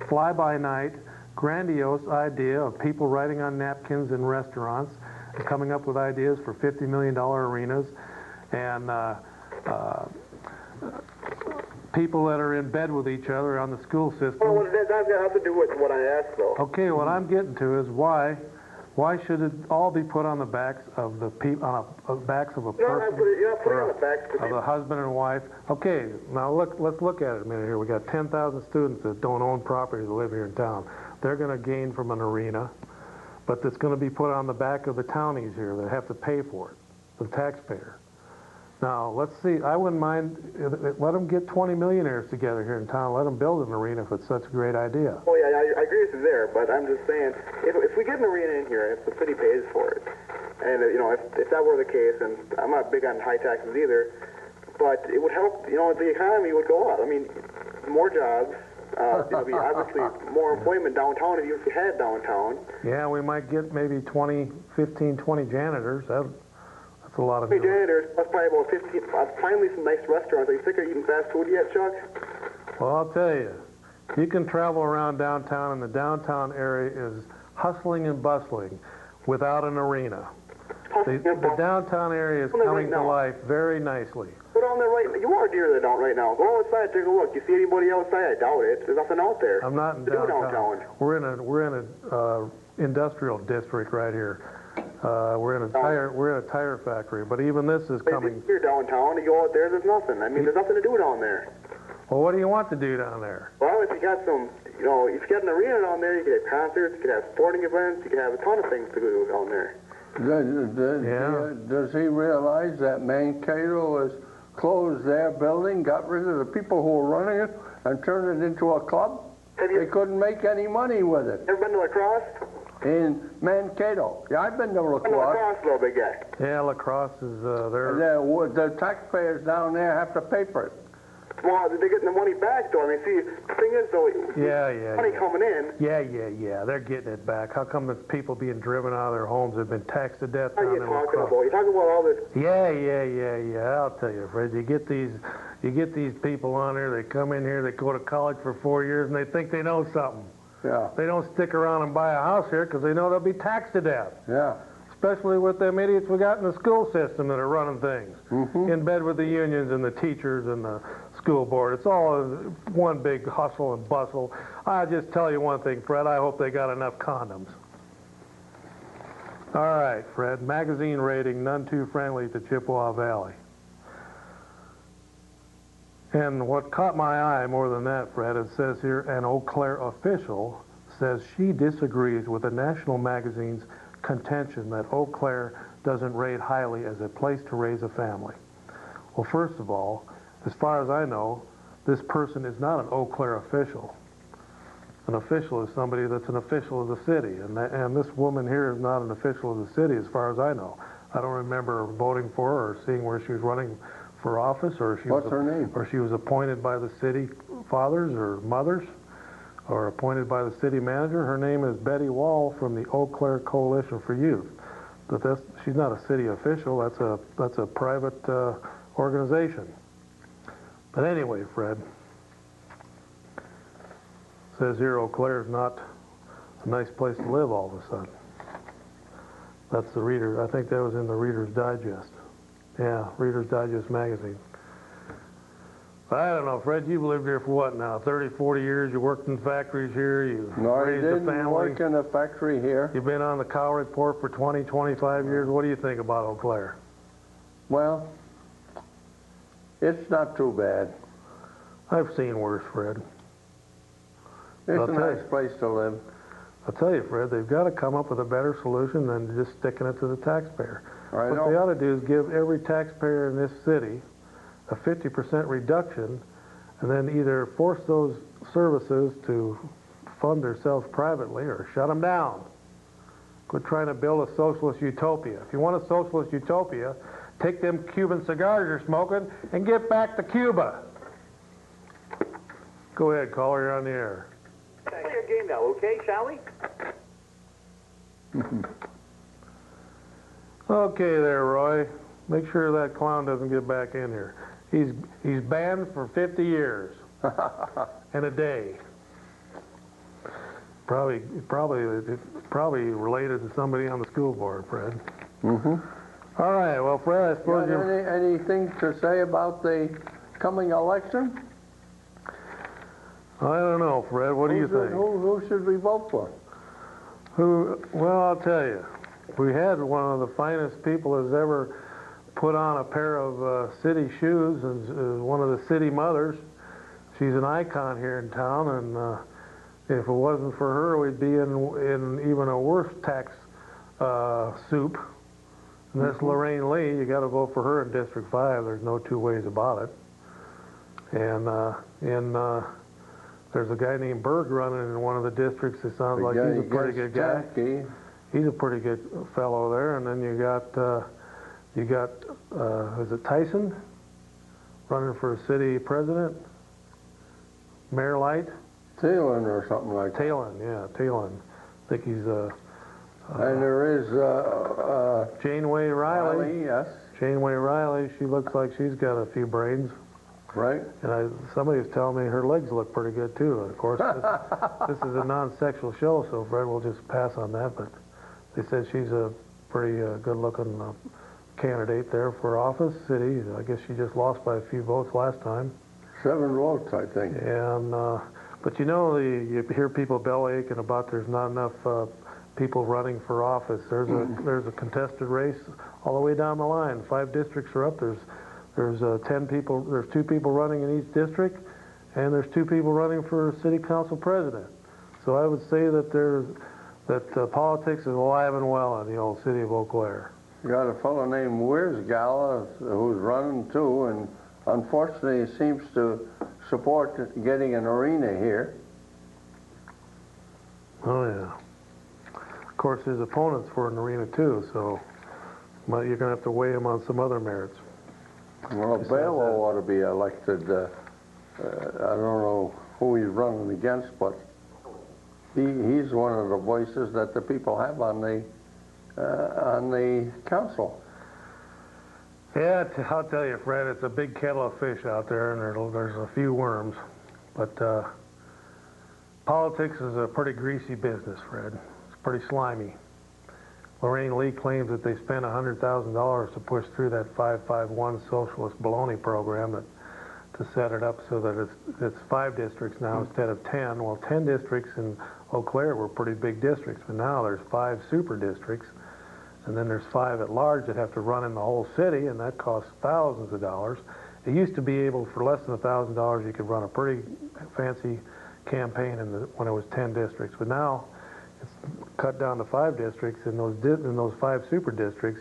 [SPEAKER 1] fly-by-night grandiose idea of people writing on napkins in restaurants and coming up with ideas for $50 million arenas, and people that are in bed with each other on the school system?
[SPEAKER 6] Well, that has to do with what I asked, though.
[SPEAKER 1] Okay, what I'm getting to is why should it all be put on the backs of the people, on the backs of a person, of a husband and wife? Okay, now let's look at it a minute here. We got 10,000 students that don't own property that live here in town. They're going to gain from an arena, but it's going to be put on the back of the townies here that have to pay for it, the taxpayer. Now, let's see, I wouldn't mind, let them get 20 millionaires together here in town, let them build an arena if it's such a great idea.
[SPEAKER 6] Oh, yeah, I agree with you there, but I'm just saying, if we get an arena in here, if the city pays for it, and, if that were the case, and I'm not big on high taxes either, but it would help, the economy would go up. I mean, more jobs, obviously more employment downtown if you had downtown.
[SPEAKER 1] Yeah, we might get maybe 20 janitors. That's a lot of
[SPEAKER 6] janitors, plus probably about 15, finally some nice restaurants. Are you sick of eating fast food yet, Chuck?
[SPEAKER 1] Well, I'll tell you, you can travel around downtown, and the downtown area is hustling and bustling without an arena. The downtown area is coming to life very nicely.
[SPEAKER 6] Go down there you are near the down right now. Go outside, take a look. You see anybody outside? I doubt it. There's nothing out there.
[SPEAKER 1] I'm not in downtown. We're in an industrial district right here. We're in a tire factory, but even this is coming.
[SPEAKER 6] You're downtown. You go out there. There's nothing. I mean, there's nothing to do down there.
[SPEAKER 1] Well, what do you want to do down there?
[SPEAKER 6] Well, if you got some, if you got an arena down there, you could have concerts, you could have sporting events, you could have a ton of things to do down there.
[SPEAKER 2] Does he realize that Mankato has closed their building, got rid of the people who were running it, and turned it into a club? They couldn't make any money with it.
[SPEAKER 6] Ever been to lacrosse?
[SPEAKER 2] In Mankato. Yeah, I've been to
[SPEAKER 6] Been to
[SPEAKER 2] lacrosse.
[SPEAKER 6] lacrosse, little big guy.
[SPEAKER 1] Yeah, lacrosse is, they're,
[SPEAKER 2] The taxpayers down there have to pay for it.
[SPEAKER 6] Well, they're getting the money back, though. I mean, see, the thing is, though, money coming in.
[SPEAKER 1] Yeah, they're getting it back. How come the people being driven out of their homes have been taxed to death
[SPEAKER 6] What are
[SPEAKER 1] down
[SPEAKER 6] you
[SPEAKER 1] in
[SPEAKER 6] talking
[SPEAKER 1] lacrosse?
[SPEAKER 6] about? You're talking about all this.
[SPEAKER 1] Yeah. I'll tell you, Fred. You get these people on here. They come in here. They go to college for 4 years, and they think they know something.
[SPEAKER 2] Yeah,
[SPEAKER 1] They don't stick around and buy a house here because they know they'll be taxed to death.
[SPEAKER 2] yeah.
[SPEAKER 1] Especially with them idiots we got in the school system that are running things. In bed with the unions and the teachers and the school board. It's all one big hustle and bustle. I'll just tell you one thing, Fred. I hope they got enough condoms. All right, Fred. Magazine rating, none too friendly to Chippewa Valley. And what caught my eye more than that, Fred, it says here, an Eau Claire official says she disagrees with the national magazine's contention that Eau Claire doesn't rate highly as a place to raise a family. Well, first of all, as far as I know, this person is not an Eau Claire official. An official is somebody that's an official of the city, and this woman here is not an official of the city as far as I know. I don't remember voting for her or seeing where she was running for office, or she
[SPEAKER 2] What's her name?
[SPEAKER 1] or she was appointed by the city fathers or mothers, or appointed by the city manager. Her name is Betty Wall from the Eau Claire Coalition for Youth. But she's not a city official. That's a private organization. But anyway, Fred, says here Eau Claire is not a nice place to live all of a sudden. That's the Reader. I think that was in the Reader's Digest. Yeah, Reader's Digest magazine. I don't know, Fred, you've lived here for what now, 30, 40 years? You worked in factories here, you
[SPEAKER 2] No, I
[SPEAKER 1] raised a
[SPEAKER 2] didn't
[SPEAKER 1] family.
[SPEAKER 2] work in a factory here.
[SPEAKER 1] You've been on the Cow Report for 20, 25 years. What do you think about Eau Claire?
[SPEAKER 2] Well, it's not too bad.
[SPEAKER 1] I've seen worse, Fred.
[SPEAKER 2] It's
[SPEAKER 1] I'll
[SPEAKER 2] a
[SPEAKER 1] tell you.
[SPEAKER 2] nice place to live.
[SPEAKER 1] I'll tell you, Fred, they've got to come up with a better solution than just sticking it to the taxpayer.
[SPEAKER 2] I
[SPEAKER 1] What
[SPEAKER 2] know.
[SPEAKER 1] they ought to do is give every taxpayer in this city a 50% reduction, and then either force those services to fund themselves privately or shut them down. Quit trying to build a socialist utopia. If you want a socialist utopia, take them Cuban cigars you're smoking and get back to Cuba. Go ahead, caller, you're on the air.
[SPEAKER 7] Play a game now, okay, shall we?
[SPEAKER 1] Okay there, Roy. Make sure that clown doesn't get back in here. He's banned for 50 years and a day. Probably related to somebody on the school board, Fred. All right, well, Fred, I suppose
[SPEAKER 2] Got anything to say about the coming election?
[SPEAKER 1] I don't know, Fred. What do you think?
[SPEAKER 2] Who should we vote for?
[SPEAKER 1] Well, I'll tell you. We had one of the finest people that's ever put on a pair of city shoes, and one of the city mothers. She's an icon here in town, and if it wasn't for her, we'd be in even a worse tax soup. And that's Lorraine Lee. You got to vote for her in District 5. There's no two ways about it. And there's a guy named Berg running in one of the districts. It sounds like he's a pretty good guy.
[SPEAKER 2] Jackie.
[SPEAKER 1] He's a pretty good fellow there. And then you got is it Tyson running for city president? Mayor Light?
[SPEAKER 2] Thielen or something like that.
[SPEAKER 1] Talon, yeah, Talon. I think he's
[SPEAKER 2] And there is
[SPEAKER 1] Janeway Riley.
[SPEAKER 2] Riley, yes,
[SPEAKER 1] Janeway Riley. She looks like she's got a few brains.
[SPEAKER 2] right.
[SPEAKER 1] And somebody was telling me her legs look pretty good too. And of course, this is a non-sexual show, so Fred will just pass on that. But they said she's a pretty good-looking candidate there for office, city. I guess she just lost by a few votes last time.
[SPEAKER 2] 7 votes, I think.
[SPEAKER 1] And but you know, you hear people bellyaking about there's not enough people running for office. There's a contested race all the way down the line. 5 districts are up. There's 10 people. There's 2 people running in each district, and there's 2 people running for city council president. So I would say that that politics is alive and well in the old city of Eau Claire.
[SPEAKER 2] You got a fellow named Wirzgala who's running too, and unfortunately he seems to support getting an arena here.
[SPEAKER 1] Oh yeah. Of course, his opponent's for an arena too, so but you're going to have to weigh him on some other merits.
[SPEAKER 2] Well, Belo ought to be elected. I don't know who he's running against, but he's one of the voices that the people have on the council.
[SPEAKER 1] Yeah, I'll tell you, Fred, it's a big kettle of fish out there, and there's a few worms. But politics is a pretty greasy business, Fred. It's pretty slimy. Lorraine Lee claims that they spent $100,000 to push through that 551 socialist baloney program to set it up so that it's 5 districts now instead of 10. Well, 10 districts in Eau Claire were pretty big districts, but now there's 5 super districts, and then there's 5 at large that have to run in the whole city, and that costs thousands of dollars. It used to be able, for less than $1,000, you could run a pretty fancy campaign when it was 10 districts, but now it's cut down to 5 districts, and those 5 super districts,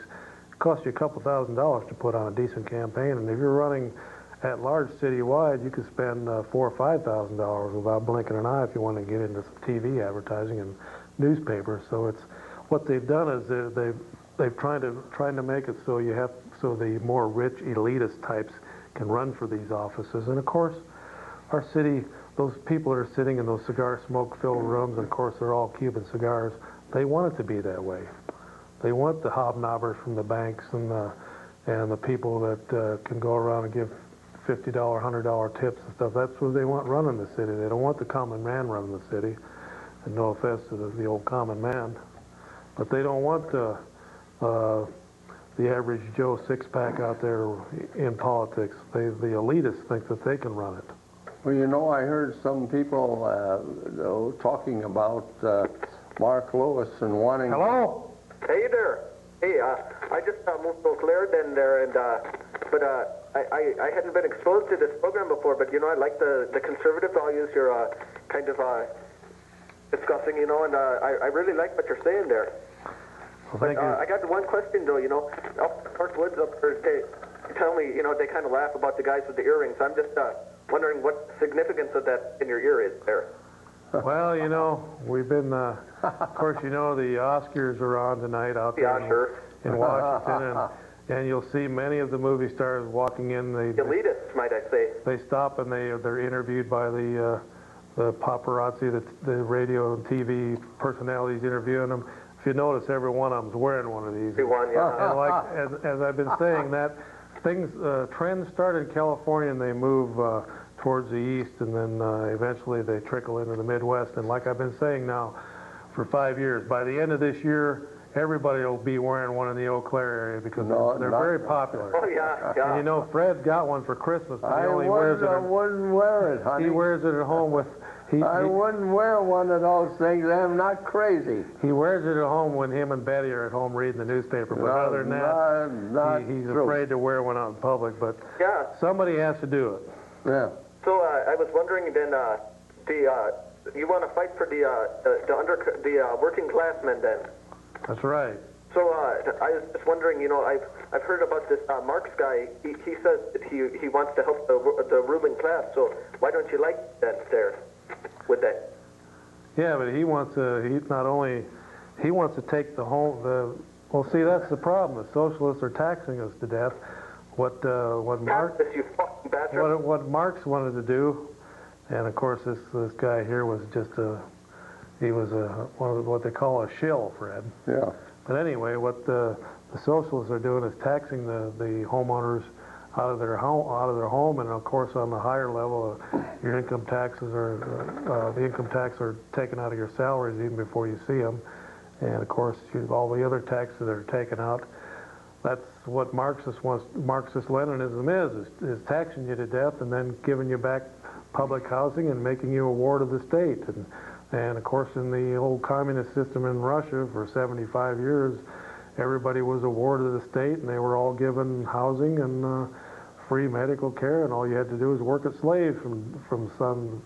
[SPEAKER 1] it costs you a couple $1,000s to put on a decent campaign, and if you're running at large citywide, you could spend $4,000 or $5,000 without blinking an eye if you want to get into some TV advertising and newspapers. So it's what they've done is they've tried to make it so the more rich elitist types can run for these offices. And of course, our city, those people that are sitting in those cigar smoke-filled rooms, and of course they're all Cuban cigars, they want it to be that way. They want the hobnobbers from the banks and the people that can go around and give $50, $100 tips and stuff. That's what they want running the city. They don't want the common man running the city. And no offense to the old common man, but they don't want the average Joe six-pack out there in politics. The elitists think that they can run it.
[SPEAKER 2] Well, you know, I heard some people talking about Mark Lewis and wanting...
[SPEAKER 1] Hello?
[SPEAKER 4] Hey there. Hey, I just moved to Eau Claire then there, and but I hadn't been exposed to this program before. But you know, I like the conservative values you're kind of discussing. You know, and I really like what you're saying there.
[SPEAKER 1] Well, thank you.
[SPEAKER 4] I got one question though. You know, up North Woods up there, they tell me, you know, they kind of laugh about the guys with the earrings. I'm just wondering what significance of that in your ear is there.
[SPEAKER 1] Well, you know, we've been, of course, you know, the Oscars are on tonight out there in Washington, and you'll see many of the movie stars walking in.
[SPEAKER 4] Elitists, might I say.
[SPEAKER 1] They stop and they're interviewed by the paparazzi, the radio and TV personalities interviewing them. If you notice, every one of them's wearing one of these.
[SPEAKER 4] Everyone, yeah.
[SPEAKER 1] And like, as I've been saying, that trends start in California and they move towards the east, and then eventually they trickle into the Midwest. And like I've been saying now for 5 years, by the end of this year, everybody will be wearing one in the Eau Claire area because they're very popular.
[SPEAKER 4] Oh, yeah, yeah.
[SPEAKER 1] And you know, Fred got one for Christmas, but
[SPEAKER 2] I wouldn't wear it, honey.
[SPEAKER 1] He wears it at home with...
[SPEAKER 2] I wouldn't wear one of those things. I'm not crazy.
[SPEAKER 1] He wears it at home when him and Betty are at home reading the newspaper. But other than that, he's afraid to wear one out in public. But somebody has to do it.
[SPEAKER 2] Yeah.
[SPEAKER 4] So I was wondering then, you want to fight for the working class men then?
[SPEAKER 1] That's right.
[SPEAKER 4] So I was just wondering, you know, I've heard about this Marx guy. He says that he wants to help the ruling class. So why don't you like that there with that?
[SPEAKER 1] Yeah, but he wants to. He wants to take the whole. Well, see, that's the problem. The socialists are taxing us to death. What Marx wanted to do, and of course this guy here was just he was one of what they call a shill, Fred.
[SPEAKER 2] Yeah.
[SPEAKER 1] But anyway, what the socialists are doing is taxing the homeowners out of their home, and of course on the higher level, your income taxes are the income tax are taken out of your salaries even before you see them, and of course all the other taxes that are taken out. That's what Marxist Leninism is taxing you to death and then giving you back public housing and making you a ward of the state. And of course, in the old communist system in Russia for 75 years, everybody was a ward of the state, and they were all given housing and free medical care, and all you had to do was work as slaves from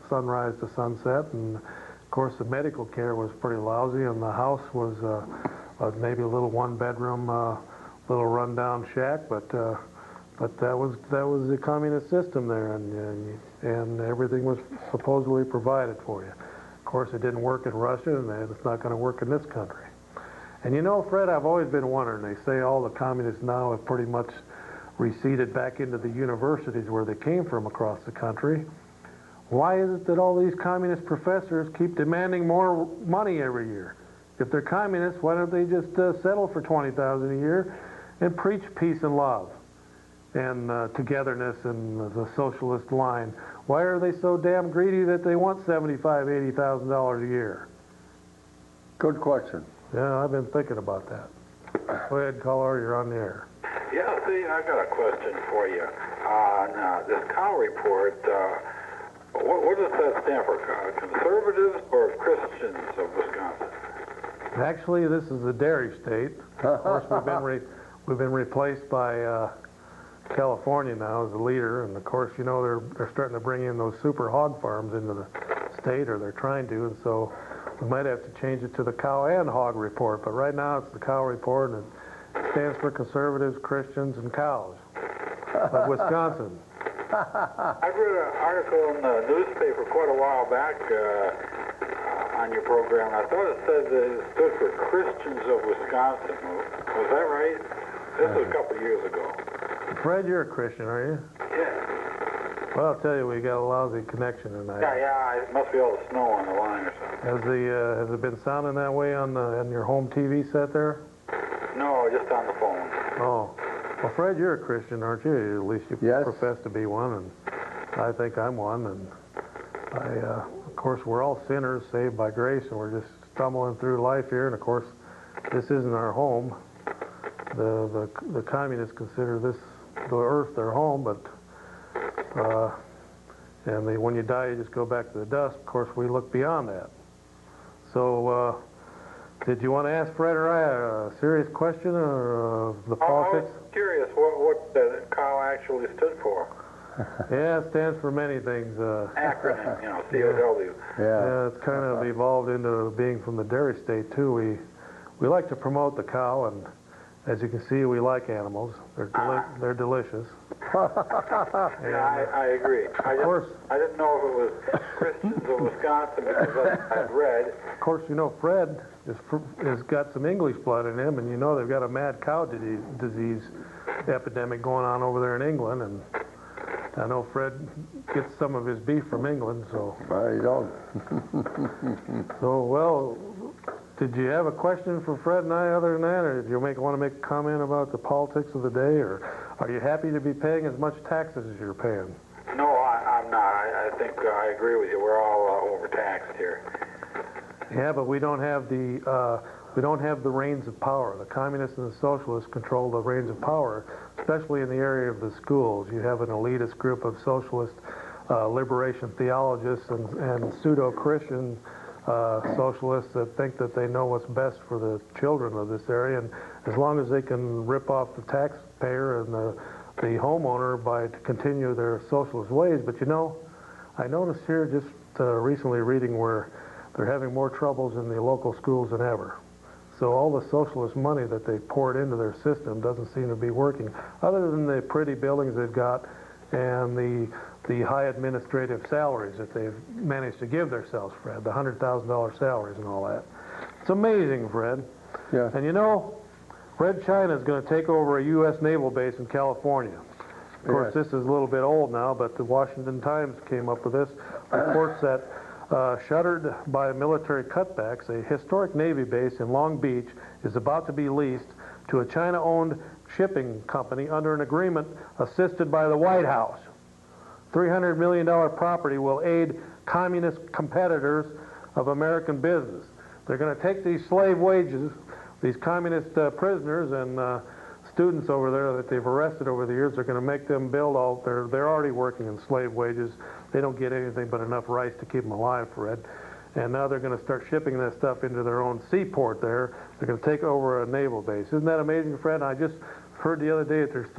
[SPEAKER 1] sunrise to sunset, and Of course, the medical care was pretty lousy, and the house was maybe a little one-bedroom, little rundown shack, but that was the communist system there, and everything was supposedly provided for you. Of course, it didn't work in Russia, and it's not going to work in this country. And you know, Fred, I've always been wondering, they say all the communists now have pretty much receded back into the universities where they came from across the country. Why is it that all these communist professors keep demanding more money every year? If they're communists, why don't they just settle for $20,000 a year and preach peace and love and togetherness and the socialist line? Why are they so damn greedy that they want $75,000, $80,000 a year?
[SPEAKER 2] Good question.
[SPEAKER 1] Yeah, I've been thinking about that. Go ahead, caller, you're on the air.
[SPEAKER 8] Yeah, see, I got a question for you. Now, this Cow report, what does that stand for? Conservatives or Christians of Wisconsin?
[SPEAKER 1] Actually, this is the dairy state. Of course, we've been replaced by California now as the leader, and of course, you know, they're starting to bring in those super hog farms into the state, or they're trying to, and so we might have to change it to the Cow and Hog report. But right now, it's the Cow report, and it stands for conservatives, Christians, and cows of Wisconsin.
[SPEAKER 8] I read an article in the newspaper quite a while back on your program. I thought it said that it stood for Christians of Wisconsin. Was that right? This was a couple of years ago.
[SPEAKER 1] Fred, you're a Christian, are you?
[SPEAKER 8] Yeah.
[SPEAKER 1] Well, I'll tell you, we got a lousy connection tonight.
[SPEAKER 8] Yeah, it must be all the snow on the line or something.
[SPEAKER 1] Has it been sounding that way on your home TV set there?
[SPEAKER 8] No, just on the phone.
[SPEAKER 1] Oh. Well, Fred, you're a Christian, aren't you? At least you
[SPEAKER 2] Yes.
[SPEAKER 1] profess to be one, and I think I'm one. And of course, we're all sinners saved by grace, and we're just stumbling through life here. And of course, this isn't our home. The communists consider the earth their home, but when you die, you just go back to the dust. Of course, we look beyond that. So, did you want to ask Fred or I a serious question or the politics?
[SPEAKER 8] I was curious what the Cow actually stood for.
[SPEAKER 1] Yeah, it stands for many things.
[SPEAKER 8] Acronym, COW.
[SPEAKER 1] Yeah, it's kind of evolved into being from the dairy state too. We like to promote the cow, and as you can see, we like animals. They're delicious.
[SPEAKER 8] Yeah, I agree. I didn't know if it was Christians of Wisconsin because I've read.
[SPEAKER 1] Of course, you know, Fred has got some English blood in him, and you know they've got a mad cow disease epidemic going on over there in England, and I know Fred gets some of his beef from England, so.
[SPEAKER 2] I don't.
[SPEAKER 1] So, well, did you have a question for Fred and I other than that, or did you want to make a comment about the politics of the day, or are you happy to be paying as much taxes as you're paying?
[SPEAKER 8] No, I'm not. I think I agree with you. We're all overtaxed here.
[SPEAKER 1] Yeah, but we don't have the reins of power. The communists and the socialists control the reins of power, especially in the area of the schools. You have an elitist group of socialist liberation theologists and pseudo-Christian socialists that think that they know what's best for the children of this area, and as long as they can rip off the taxpayer and the homeowner by to continue their socialist ways. But you know, I noticed here just recently reading where they're having more troubles in the local schools than ever. So all the socialist money that they poured into their system doesn't seem to be working, other than the pretty buildings they've got and the high administrative salaries that they've managed to give themselves, Fred, the $100,000 salaries and all that. It's amazing, Fred.
[SPEAKER 2] Yeah.
[SPEAKER 1] And you know, Red China is going to take over a U.S. naval base in California. Of course,
[SPEAKER 2] Yes.
[SPEAKER 1] this is a little bit old now, but the Washington Times came up with this. Reports that shuttered by military cutbacks, a historic Navy base in Long Beach is about to be leased to a China-owned shipping company under an agreement assisted by the White House. $300 million property will aid communist competitors of American business. They're going to take these slave wages, these communist prisoners and students over there that they've arrested over the years, they're going to make them build they're already working in slave wages. They don't get anything but enough rice to keep them alive, Fred. And now they're going to start shipping that stuff into their own seaport there. They're going to take over a naval base. Isn't that amazing, Fred? I just heard the other day that there's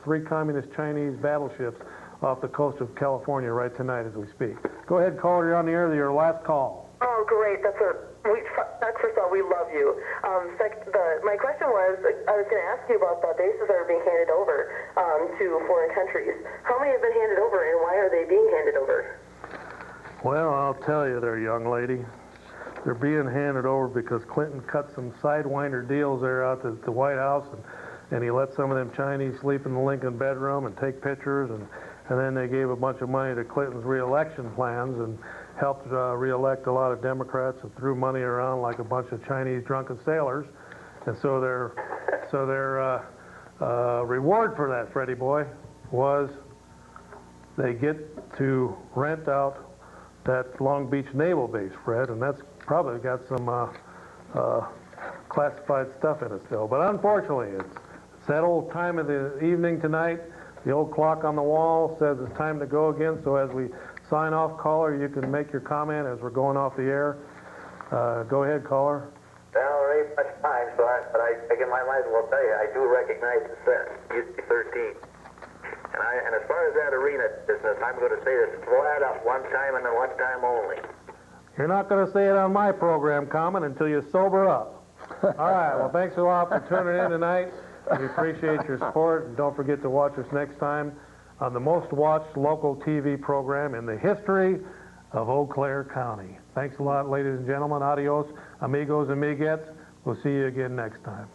[SPEAKER 1] three communist Chinese battleships off the coast of California right tonight as we speak. Go ahead, caller, you're on the air, your last call.
[SPEAKER 3] Oh, great. That's first of all, we love you. My question was, I was going to ask you about the bases that are being handed over to foreign countries. How many have been handed over, and why are they being handed over?
[SPEAKER 1] Well, I'll tell you there, young lady. They're being handed over because Clinton cut some sidewinder deals there out at the White House, and he let some of them Chinese sleep in the Lincoln bedroom and take pictures, and then they gave a bunch of money to Clinton's re-election plans and helped re-elect a lot of Democrats and threw money around like a bunch of Chinese drunken sailors. And so their reward for that, Freddie boy, was they get to rent out that Long Beach Naval Base, Fred, and that's probably got some classified stuff in it still. But unfortunately, it's that old time of the evening tonight. The old clock on the wall says it's time to go again, so as we sign off, caller, you can make your comment as we're going off the air. Go ahead, caller.
[SPEAKER 4] Well, there ain't much time, but I might as well tell you, I do recognize the set. Used to be 13. And as far as that arena business, I'm going to say this flat out, one time and then one time only.
[SPEAKER 1] You're not going to say it on my program, Common, until you sober up. All right, well, thanks a lot for tuning in tonight. We appreciate your support, and don't forget to watch us next time on the most watched local TV program in the history of Eau Claire County. Thanks a lot, ladies and gentlemen. Adios, amigos, amiguettes. We'll see you again next time.